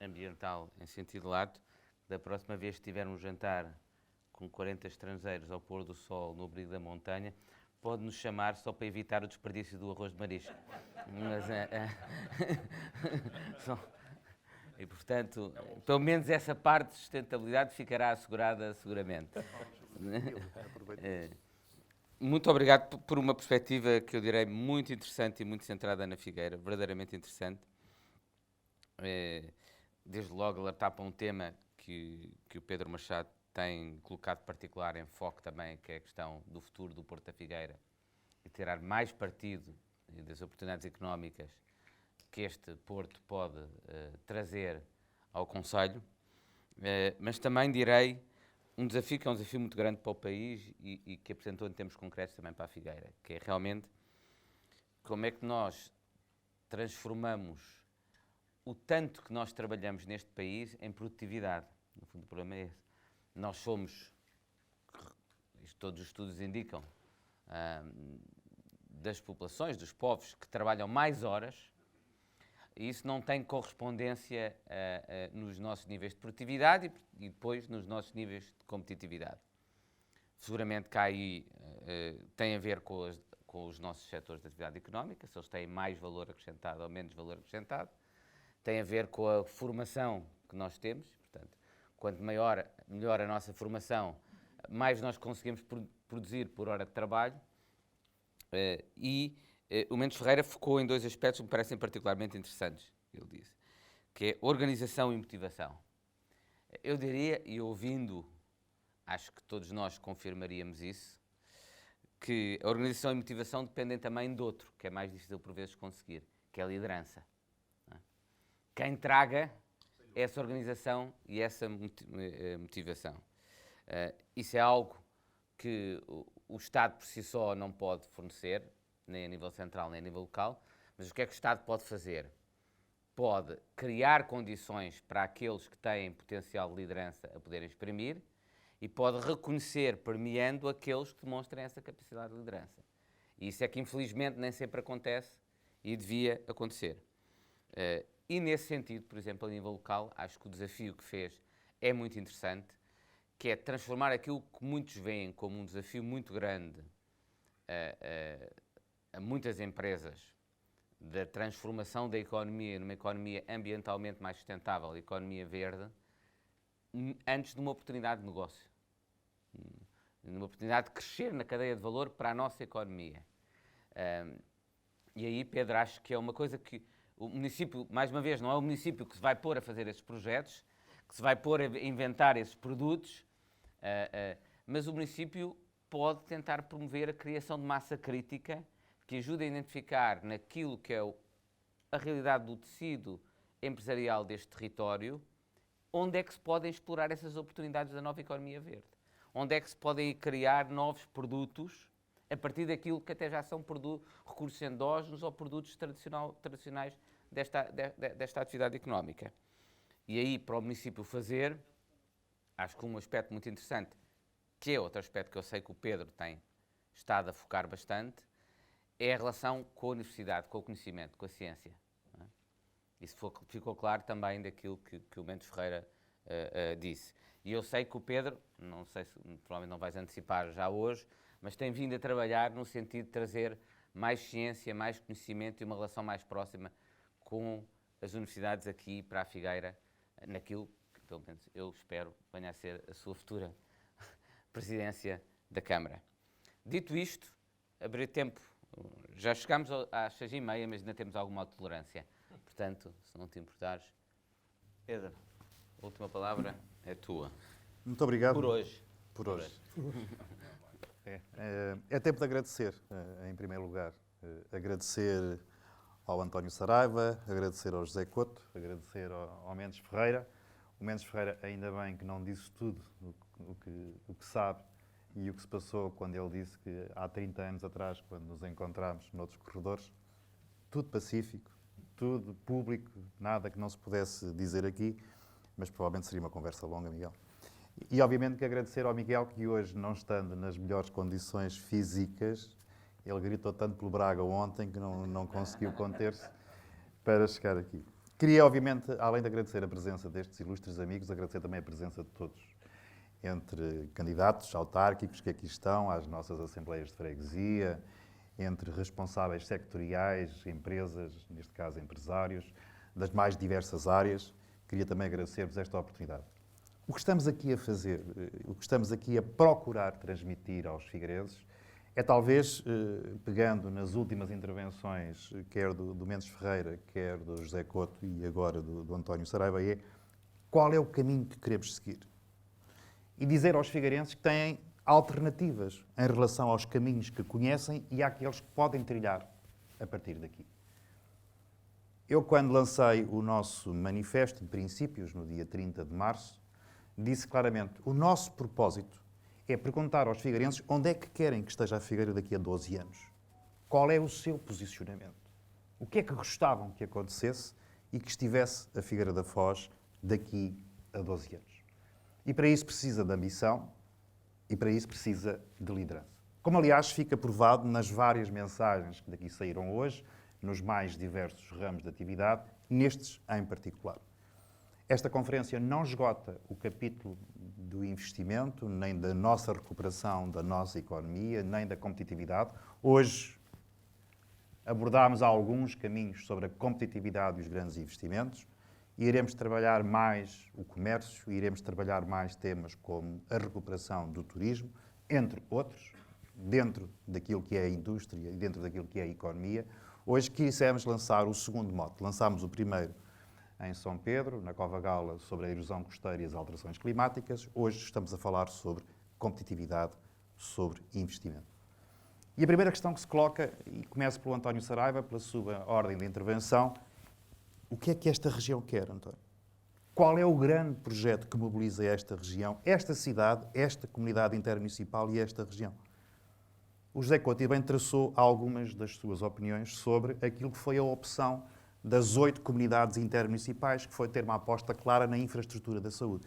ambiental em sentido lato, da próxima vez que tiver um jantar com 40 estrangeiros ao pôr do sol no abrigo da montanha, pode-nos chamar só para evitar o desperdício do arroz de marisco. Mas, e, portanto, pelo menos essa parte de sustentabilidade ficará assegurada seguramente. Muito obrigado por uma perspectiva que eu direi muito interessante e muito centrada na Figueira, verdadeiramente interessante. Desde logo alertar para um tema que o Pedro Machado tem colocado particular enfoque também, que é a questão do futuro do Porto da Figueira e tirar mais partido das oportunidades económicas que este Porto pode trazer ao concelho, mas também direi um desafio que é um desafio muito grande para o país e que apresentou em termos concretos também para a Figueira, que é realmente como é que nós transformamos o tanto que nós trabalhamos neste país em produtividade. No fundo, o problema é esse. Nós somos, isto todos os estudos indicam, das populações, dos povos que trabalham mais horas, e isso não tem correspondência nos nossos níveis de produtividade e depois nos nossos níveis de competitividade. Seguramente que aí tem a ver com os nossos setores de atividade económica, se eles têm mais valor acrescentado ou menos valor acrescentado, tem a ver com a formação que nós temos, portanto, quanto melhor a nossa formação, mais nós conseguimos produzir por hora de trabalho. O Mendes Ferreira focou em dois aspectos que me parecem particularmente interessantes, ele disse, que é organização e motivação. Eu diria, e ouvindo, acho que todos nós confirmaríamos isso, que a organização e motivação dependem também de outro, que é mais difícil por vezes conseguir, que é a liderança. Quem traga essa organização e essa motivação. Isso é algo que o Estado por si só não pode fornecer, nem a nível central, nem a nível local, mas o que é que o Estado pode fazer? Pode criar condições para aqueles que têm potencial de liderança a poderem exprimir e pode reconhecer, premiando aqueles que demonstrem essa capacidade de liderança. E isso é que infelizmente nem sempre acontece e devia acontecer. E nesse sentido, por exemplo, a nível local, acho que o desafio que fez é muito interessante, que é transformar aquilo que muitos veem como um desafio muito grande a muitas empresas da transformação da economia numa economia ambientalmente mais sustentável, economia verde, antes de uma oportunidade de negócio, numa oportunidade de crescer na cadeia de valor para a nossa economia. E aí, Pedro, acho que é uma coisa que o município, mais uma vez, não é o município que se vai pôr a fazer esses projetos, que se vai pôr a inventar esses produtos, mas o município pode tentar promover a criação de massa crítica que ajude a identificar naquilo que é a realidade do tecido empresarial deste território, onde é que se podem explorar essas oportunidades da nova economia verde. Onde é que se podem criar novos produtos a partir daquilo que até já são recursos endógenos ou produtos tradicionais desta atividade económica. E aí, para o município fazer, acho que um aspecto muito interessante, que é outro aspecto que eu sei que o Pedro tem estado a focar bastante, é a relação com a universidade, com o conhecimento, com a ciência. Não é? Isso ficou claro também daquilo que o Mendes Ferreira disse. E eu sei que o Pedro, não sei se provavelmente não vais antecipar já hoje, mas tem vindo a trabalhar no sentido de trazer mais ciência, mais conhecimento e uma relação mais próxima com as universidades aqui para a Figueira, naquilo que, pelo menos, eu espero venha a ser a sua futura presidência da Câmara. Dito isto, abrir tempo, já chegámos às 6h30, mas ainda temos alguma tolerância. Portanto, se não te importares, Pedro, a última palavra é tua. Muito obrigado. Por hoje. Por hoje. É tempo de agradecer, em primeiro lugar. Agradecer ao António Saraiva, agradecer ao José Couto, agradecer ao Mendes Ferreira. O Mendes Ferreira, ainda bem que não disse tudo o que sabe e o que se passou quando ele disse que há 30 anos atrás, quando nos encontramos noutros corredores, tudo pacífico, tudo público, nada que não se pudesse dizer aqui, mas provavelmente seria uma conversa longa, Miguel. E obviamente que agradecer ao Miguel que hoje, não estando nas melhores condições físicas, ele gritou tanto pelo Braga ontem que não conseguiu conter-se para chegar aqui. Queria, obviamente, além de agradecer a presença destes ilustres amigos, agradecer também a presença de todos, entre candidatos autárquicos que aqui estão, às nossas assembleias de freguesia, entre responsáveis sectoriais, empresas, neste caso empresários, das mais diversas áreas. Queria também agradecer-vos esta oportunidade. O que estamos aqui a fazer, o que estamos aqui a procurar transmitir aos figueirenses, é talvez, pegando nas últimas intervenções, quer do Mendes Ferreira, quer do José Couto e agora do António Saraiva, é qual é o caminho que queremos seguir. E dizer aos figueirenses que têm alternativas em relação aos caminhos que conhecem e àqueles que podem trilhar a partir daqui. Eu, quando lancei o nosso manifesto de princípios, no dia 30 de março, disse claramente, o nosso propósito é perguntar aos figueirenses onde é que querem que esteja a Figueira daqui a 12 anos. Qual é o seu posicionamento? O que é que gostavam que acontecesse e que estivesse a Figueira da Foz daqui a 12 anos? E para isso precisa de ambição e para isso precisa de liderança. Como, aliás, fica provado nas várias mensagens que daqui saíram hoje, nos mais diversos ramos de atividade, nestes em particular. Esta conferência não esgota o capítulo do investimento, nem da nossa recuperação da nossa economia, nem da competitividade. Hoje abordámos alguns caminhos sobre a competitividade e os grandes investimentos. E iremos trabalhar mais o comércio, iremos trabalhar mais temas como a recuperação do turismo, entre outros, dentro daquilo que é a indústria e dentro daquilo que é a economia. Hoje quisemos lançar o segundo mote. Lançámos o primeiro em São Pedro, na Cova Gala, sobre a erosão costeira e as alterações climáticas. Hoje estamos a falar sobre competitividade, sobre investimento. E a primeira questão que se coloca, e começo pelo António Saraiva, pela sua ordem de intervenção, o que é que esta região quer, António? Qual é o grande projeto que mobiliza esta região, esta cidade, esta comunidade intermunicipal e esta região? O José Couto bem traçou algumas das suas opiniões sobre aquilo que foi a opção das 8 comunidades intermunicipais, que foi ter uma aposta clara na infraestrutura da saúde.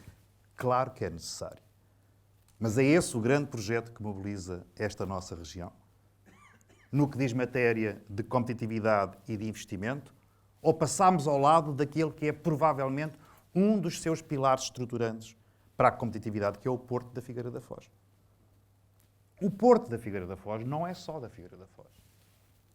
Claro que é necessário. Mas é esse o grande projeto que mobiliza esta nossa região? No que diz matéria de competitividade e de investimento, ou passamos ao lado daquele que é provavelmente um dos seus pilares estruturantes para a competitividade, que é o Porto da Figueira da Foz. O Porto da Figueira da Foz não é só da Figueira da Foz.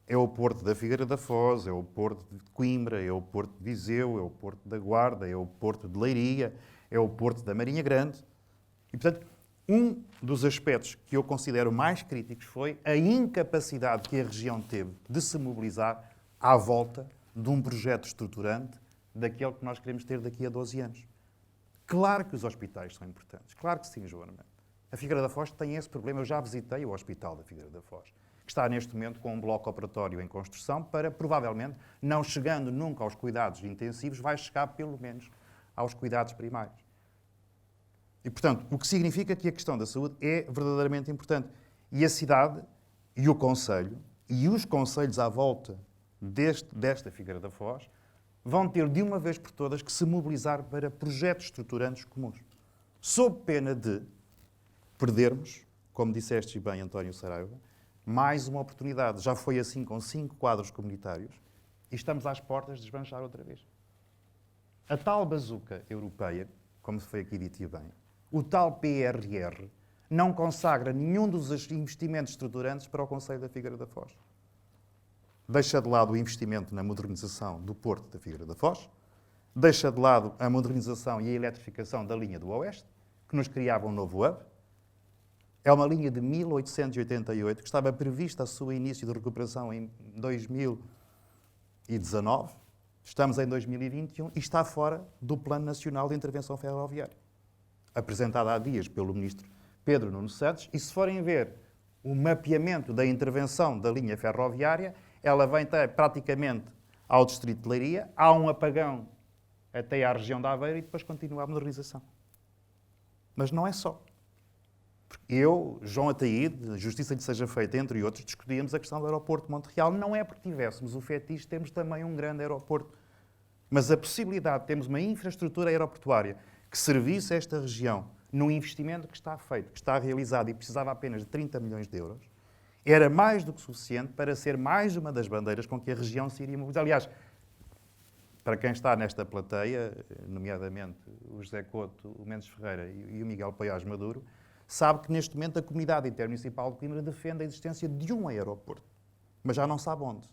É o Porto da Figueira da Foz, é o Porto de Coimbra, é o Porto de Viseu, é o Porto da Guarda, é o Porto de Leiria, é o Porto da Marinha Grande. E, portanto, um dos aspectos que eu considero mais críticos foi a incapacidade que a região teve de se mobilizar à volta de um projeto estruturante daquele que nós queremos ter daqui a 12 anos. Claro que os hospitais são importantes, claro que sim, João Armando. A Figueira da Foz tem esse problema. Eu já visitei o Hospital da Figueira da Foz, que está neste momento com um bloco operatório em construção para, provavelmente, não chegando nunca aos cuidados intensivos, vai chegar pelo menos aos cuidados primários. E, portanto, o que significa que a questão da saúde é verdadeiramente importante. E a cidade e o concelho e os concelhos à volta desta Figueira da Foz vão ter, de uma vez por todas, que se mobilizar para projetos estruturantes comuns. Sob pena de perdermos, como disseste bem, António Saraiva, mais uma oportunidade. Já foi assim com 5 quadros comunitários e estamos às portas de desbanchar outra vez. A tal bazuca europeia, como foi aqui dito bem, o tal PRR, não consagra nenhum dos investimentos estruturantes para o Concelho da Figueira da Foz. Deixa de lado o investimento na modernização do Porto da Figueira da Foz, deixa de lado a modernização e a eletrificação da linha do Oeste, que nos criava um novo hub. É uma linha de 1888, que estava prevista a seu início de recuperação em 2019. Estamos em 2021 e está fora do Plano Nacional de Intervenção Ferroviária, apresentado há dias pelo Ministro Pedro Nuno Santos. E se forem ver o mapeamento da intervenção da linha ferroviária, ela vem até praticamente ao Distrito de Leiria, há um apagão até à região da Aveiro e depois continua a modernização. Mas não é só. Eu, João Ataíde, a justiça lhe seja feita, entre outros, discutíamos a questão do aeroporto de Monte-Real. Não é porque tivéssemos o fetiche, temos também um grande aeroporto. Mas a possibilidade de termos uma infraestrutura aeroportuária que servisse esta região num investimento que está feito, que está realizado e precisava apenas de 30 milhões de euros, era mais do que suficiente para ser mais uma das bandeiras com que a região se iria mobilizar. Aliás, para quem está nesta plateia, nomeadamente o José Couto, o Mendes Ferreira e o Miguel Paiás Maduro, sabe que neste momento a comunidade intermunicipal de Coimbra defende a existência de um aeroporto, mas já não sabe onde.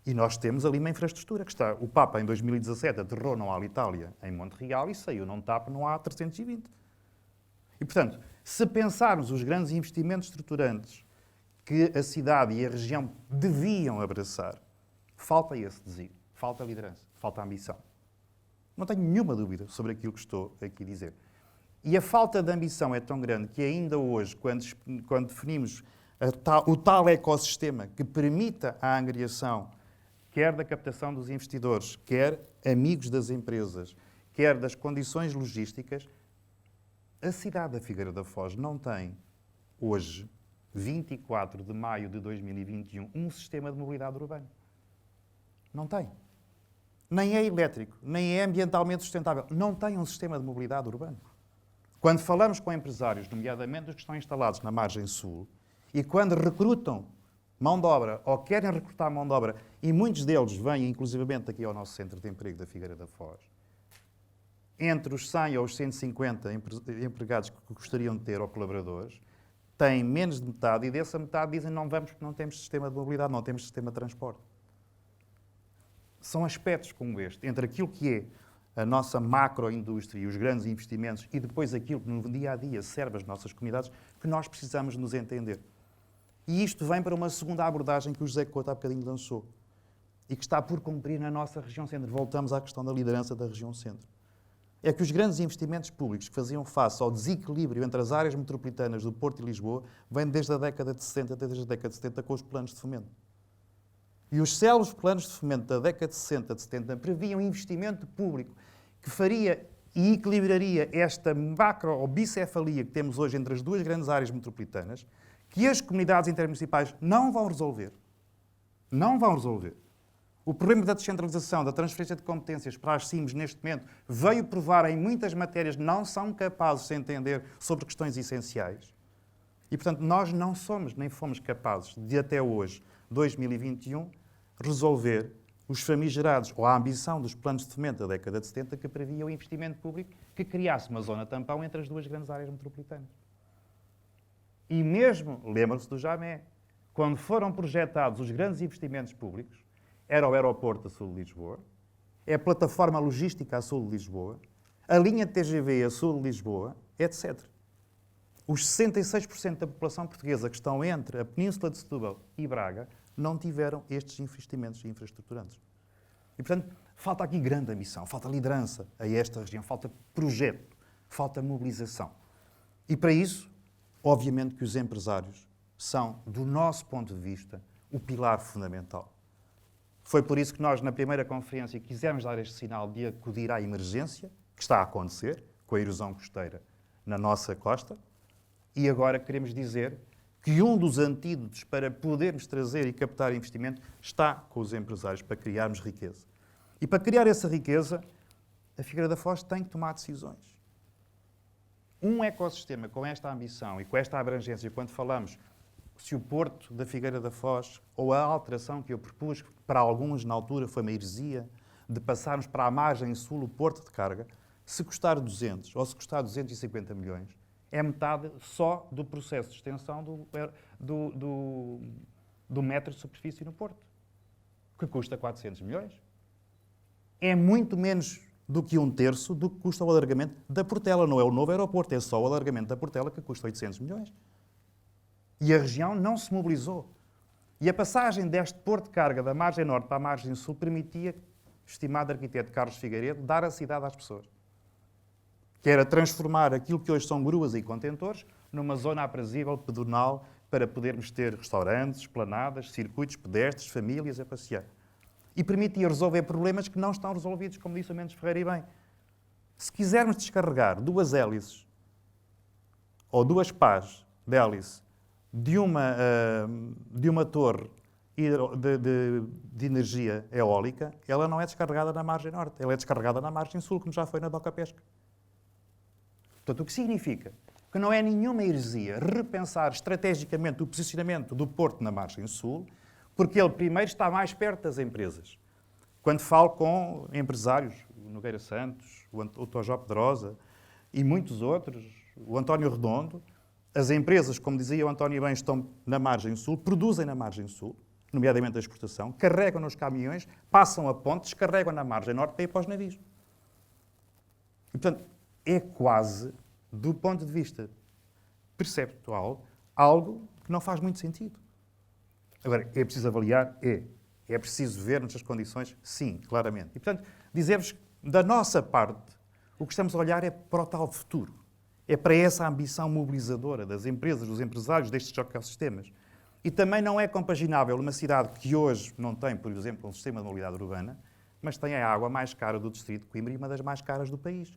E nós temos ali uma infraestrutura que está. O Papa, em 2017, aterrou no Alitalia, em Monte-Real, e saiu num TAP no A320. E, portanto, se pensarmos os grandes investimentos estruturantes que a cidade e a região deviam abraçar, falta esse desígnio, falta liderança, falta ambição. Não tenho nenhuma dúvida sobre aquilo que estou aqui a dizer. E a falta de ambição é tão grande que ainda hoje, quando definimos o tal ecossistema que permita a angriação, quer da captação dos investidores, quer amigos das empresas, quer das condições logísticas, a cidade da Figueira da Foz não tem, hoje, 24 de maio de 2021, um sistema de mobilidade urbana. Não tem. Nem é elétrico, nem é ambientalmente sustentável. Não tem um sistema de mobilidade urbana. Quando falamos com empresários, nomeadamente os que estão instalados na margem sul, e quando recrutam mão de obra ou querem recrutar mão de obra, e muitos deles vêm inclusivamente aqui ao nosso centro de emprego da Figueira da Foz, entre os 100 ou os 150 empregados que gostariam de ter ou colaboradores, têm menos de metade, e dessa metade dizem não vamos porque não temos sistema de mobilidade, não temos sistema de transporte. São aspectos como este, entre aquilo que é a nossa macroindústria e os grandes investimentos e depois aquilo que no dia-a-dia serve as nossas comunidades, que nós precisamos nos entender. E isto vem para uma segunda abordagem que o José Couto há bocadinho lançou e que está por cumprir na nossa região centro. Voltamos à questão da liderança da região centro. É que os grandes investimentos públicos que faziam face ao desequilíbrio entre as áreas metropolitanas do Porto e Lisboa vêm desde a década de 60, desde a década de 70 com os planos de fomento. E os célebres planos de fomento da década de 60, de 70 previam investimento público que faria e equilibraria esta macro ou bicefalia que temos hoje entre as duas grandes áreas metropolitanas, que as comunidades intermunicipais não vão resolver. Não vão resolver. O problema da descentralização, da transferência de competências para as CIMs neste momento, veio provar em muitas matérias não são capazes de entender sobre questões essenciais. E, portanto, nós não somos, nem fomos capazes de, até hoje, 2021, resolver os famigerados, ou a ambição dos planos de fomento da década de 70, que previa o investimento público que criasse uma zona tampão entre as duas grandes áreas metropolitanas. E mesmo, lembram-se do Jamé, quando foram projetados os grandes investimentos públicos, era o aeroporto a sul de Lisboa, é a plataforma logística a sul de Lisboa, a linha TGV a sul de Lisboa, etc. Os 66% da população portuguesa que estão entre a Península de Setúbal e Braga não tiveram estes investimentos infraestruturantes. E, portanto, falta aqui grande ambição, falta liderança a esta região, falta projeto, falta mobilização. E, para isso, obviamente que os empresários são, do nosso ponto de vista, o pilar fundamental. Foi por isso que nós, na primeira conferência, quisemos dar este sinal de acudir à emergência, que está a acontecer, com a erosão costeira na nossa costa, e agora queremos dizer que um dos antídotos para podermos trazer e captar investimento está com os empresários, para criarmos riqueza. E para criar essa riqueza, a Figueira da Foz tem que tomar decisões. Um ecossistema com esta ambição e com esta abrangência, quando falamos se o Porto da Figueira da Foz, ou a alteração que eu propus, para alguns na altura foi uma heresia, de passarmos para a margem sul o porto de carga, se custar 200 ou se custar 250 milhões, é metade só do processo de extensão do metro de superfície no Porto, que custa 400 milhões. É muito menos do que um terço do que custa o alargamento da Portela. Não é o novo aeroporto, é só o alargamento da Portela que custa 800 milhões. E a região não se mobilizou. E a passagem deste porto de carga da margem norte para a margem sul permitia, estimado arquiteto Carlos Figueiredo, dar a cidade às pessoas. Que era transformar aquilo que hoje são gruas e contentores numa zona aprazível, pedonal, para podermos ter restaurantes, esplanadas, circuitos pedestres, famílias a passear. E permitia resolver problemas que não estão resolvidos, como disse o Mendes Ferreira e bem. Se quisermos descarregar 2 hélices ou 2 pás de hélice de uma torre de energia eólica, ela não é descarregada na margem norte, ela é descarregada na margem sul, como já foi na Doca Pesca. Portanto, o que significa que não é nenhuma heresia repensar estrategicamente o posicionamento do porto na margem sul, porque ele primeiro está mais perto das empresas. Quando falo com empresários, o Nogueira Santos, o Tojó Pedrosa e muitos outros, o António Redondo, as empresas, como dizia o António bem, estão na margem sul, produzem na margem sul, nomeadamente a exportação, carregam nos caminhões, passam a ponte, descarregam na margem norte para ir para os navios. E, portanto, é quase, do ponto de vista perceptual, algo que não faz muito sentido. Agora, é preciso avaliar? É preciso ver nestas condições? Sim, claramente. E, portanto, dizer-vos que, da nossa parte, o que estamos a olhar é para o tal futuro. É para essa ambição mobilizadora das empresas, dos empresários, destes ecossistemas. E também não é compaginável uma cidade que hoje não tem, por exemplo, um sistema de mobilidade urbana, mas tem a água mais cara do distrito de Coimbra e uma das mais caras do país.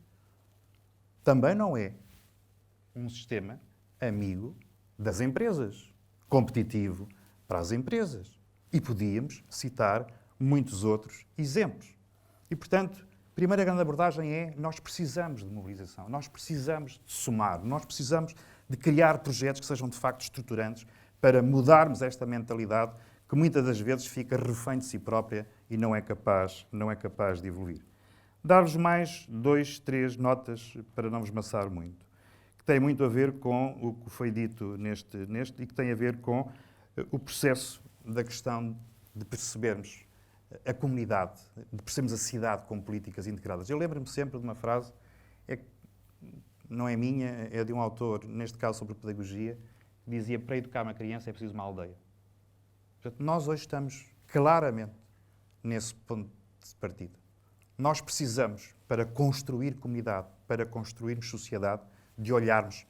Também não é um sistema amigo das empresas, competitivo para as empresas. E podíamos citar muitos outros exemplos. E, portanto, a primeira grande abordagem é: nós precisamos de mobilização, nós precisamos de somar, nós precisamos de criar projetos que sejam de facto estruturantes para mudarmos esta mentalidade que muitas das vezes fica refém de si própria e não é capaz de evoluir. Dar-vos mais 2, 3 notas para não vos maçar muito, que tem muito a ver com o que foi dito neste e que tem a ver com o processo da questão de percebermos a comunidade, de percebermos a cidade com políticas integradas. Eu lembro-me sempre de uma frase, não é minha, é de um autor, neste caso sobre pedagogia, que dizia: para educar uma criança é preciso uma aldeia. Portanto, nós hoje estamos claramente nesse ponto de partida. Nós precisamos, para construir comunidade, para construirmos sociedade, de olharmos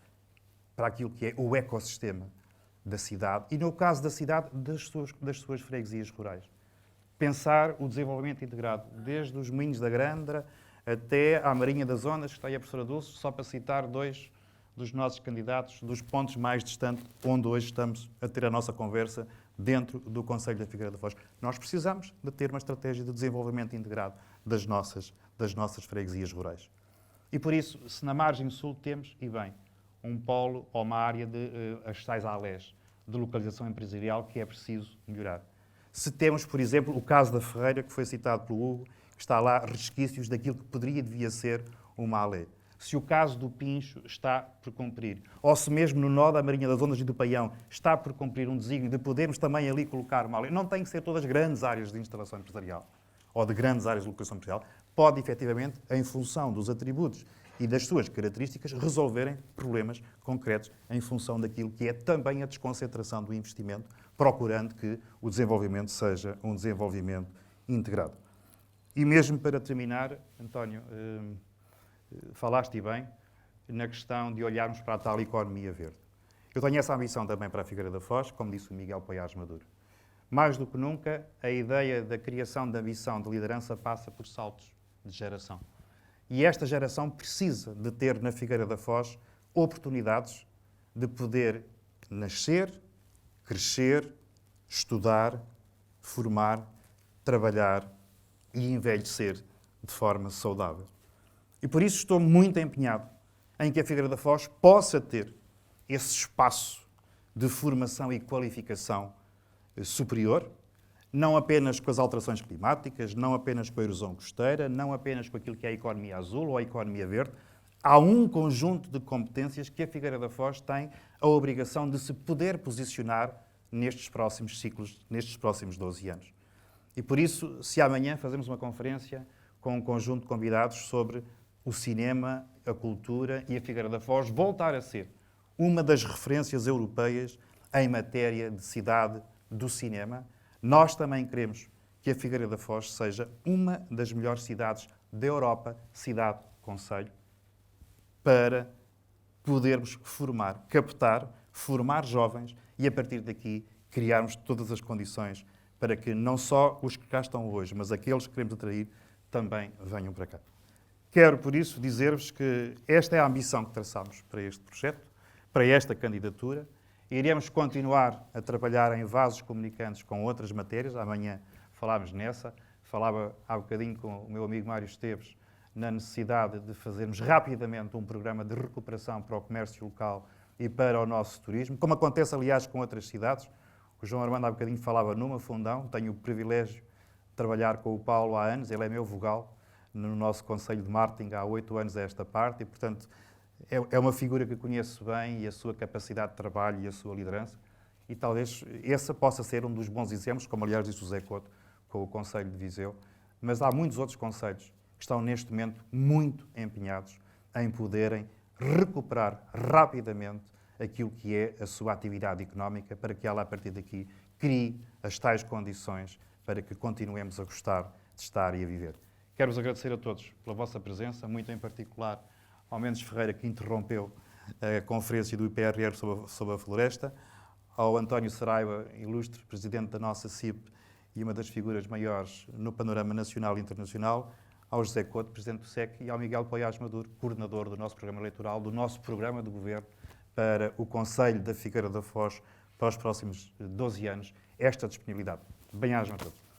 para aquilo que é o ecossistema da cidade e, no caso da cidade, das suas freguesias rurais. Pensar o desenvolvimento integrado, desde os Moinhos da Grandra até à Marinha das Ondas, que está aí a professora Dulce, só para citar 2 dos nossos candidatos, dos pontos mais distantes, onde hoje estamos a ter a nossa conversa dentro do Concelho da Figueira da Foz. Nós precisamos de ter uma estratégia de desenvolvimento integrado das nossas freguesias rurais. E por isso, se na margem sul temos, e bem, um polo ou uma área de as tais ALEs, de localização empresarial, que é preciso melhorar. Se temos, por exemplo, o caso da Ferreira, que foi citado pelo Hugo, que está lá resquícios daquilo que poderia e devia ser uma ALE. Se o caso do Pincho está por cumprir, ou se mesmo no nó da Marinha das Ondas e do Paião está por cumprir um desígnio de podermos também ali colocar uma ALE, não tem que ser todas grandes áreas de instalação empresarial ou de grandes áreas de localização empresarial, pode efetivamente, em função dos atributos e das suas características, resolverem problemas concretos em função daquilo que é também a desconcentração do investimento, procurando que o desenvolvimento seja um desenvolvimento integrado. E mesmo para terminar, António, falaste bem na questão de olharmos para a tal economia verde. Eu tenho essa ambição também para a Figueira da Foz, como disse o Miguel Poiares Maduro. Mais do que nunca, a ideia da criação da ambição de liderança passa por saltos de geração. E esta geração precisa de ter na Figueira da Foz oportunidades de poder nascer, crescer, estudar, formar, trabalhar e envelhecer de forma saudável. E por isso estou muito empenhado em que a Figueira da Foz possa ter esse espaço de formação e qualificação superior, não apenas com as alterações climáticas, não apenas com a erosão costeira, não apenas com aquilo que é a economia azul ou a economia verde. Há um conjunto de competências que a Figueira da Foz tem a obrigação de se poder posicionar nestes próximos ciclos, nestes próximos 12 anos. E por isso, se amanhã fazemos uma conferência com um conjunto de convidados sobre o cinema, a cultura e a Figueira da Foz voltar a ser uma das referências europeias em matéria de cidade do cinema, nós também queremos que a Figueira da Foz seja uma das melhores cidades da Europa, cidade-concelho, para podermos formar, captar, formar jovens e, a partir daqui, criarmos todas as condições para que não só os que cá estão hoje, mas aqueles que queremos atrair, também venham para cá. Quero, por isso, dizer-vos que esta é a ambição que traçamos para este projeto, para esta candidatura. Iremos continuar a trabalhar em vasos comunicantes com outras matérias. Amanhã falámos nessa. Falava há bocadinho com o meu amigo Mário Esteves na necessidade de fazermos rapidamente um programa de recuperação para o comércio local e para o nosso turismo, como acontece, aliás, com outras cidades. O João Armando há bocadinho falava numa Fundão. Tenho o privilégio de trabalhar com o Paulo há anos. Ele é meu vogal no nosso Conselho de Marketing há 8 anos a esta parte e, portanto, é uma figura que conheço bem, e a sua capacidade de trabalho e a sua liderança, e talvez esse possa ser um dos bons exemplos, como aliás disse o José Couto com o Conselho de Viseu, mas há muitos outros conselhos que estão neste momento muito empenhados em poderem recuperar rapidamente aquilo que é a sua atividade económica, para que ela, a partir daqui, crie as tais condições para que continuemos a gostar de estar e a viver. Quero-vos agradecer a todos pela vossa presença, muito em particular ao Mendes Ferreira, que interrompeu a conferência do IPRR sobre a floresta, ao António Saraiva, ilustre presidente da nossa CIP e uma das figuras maiores no panorama nacional e internacional, ao José Couto, presidente do SEC, e ao Miguel Poiás Maduro, coordenador do nosso programa eleitoral, do nosso programa de governo para o Conselho da Figueira da Foz para os próximos 12 anos, esta disponibilidade. Bem-ajam a todos.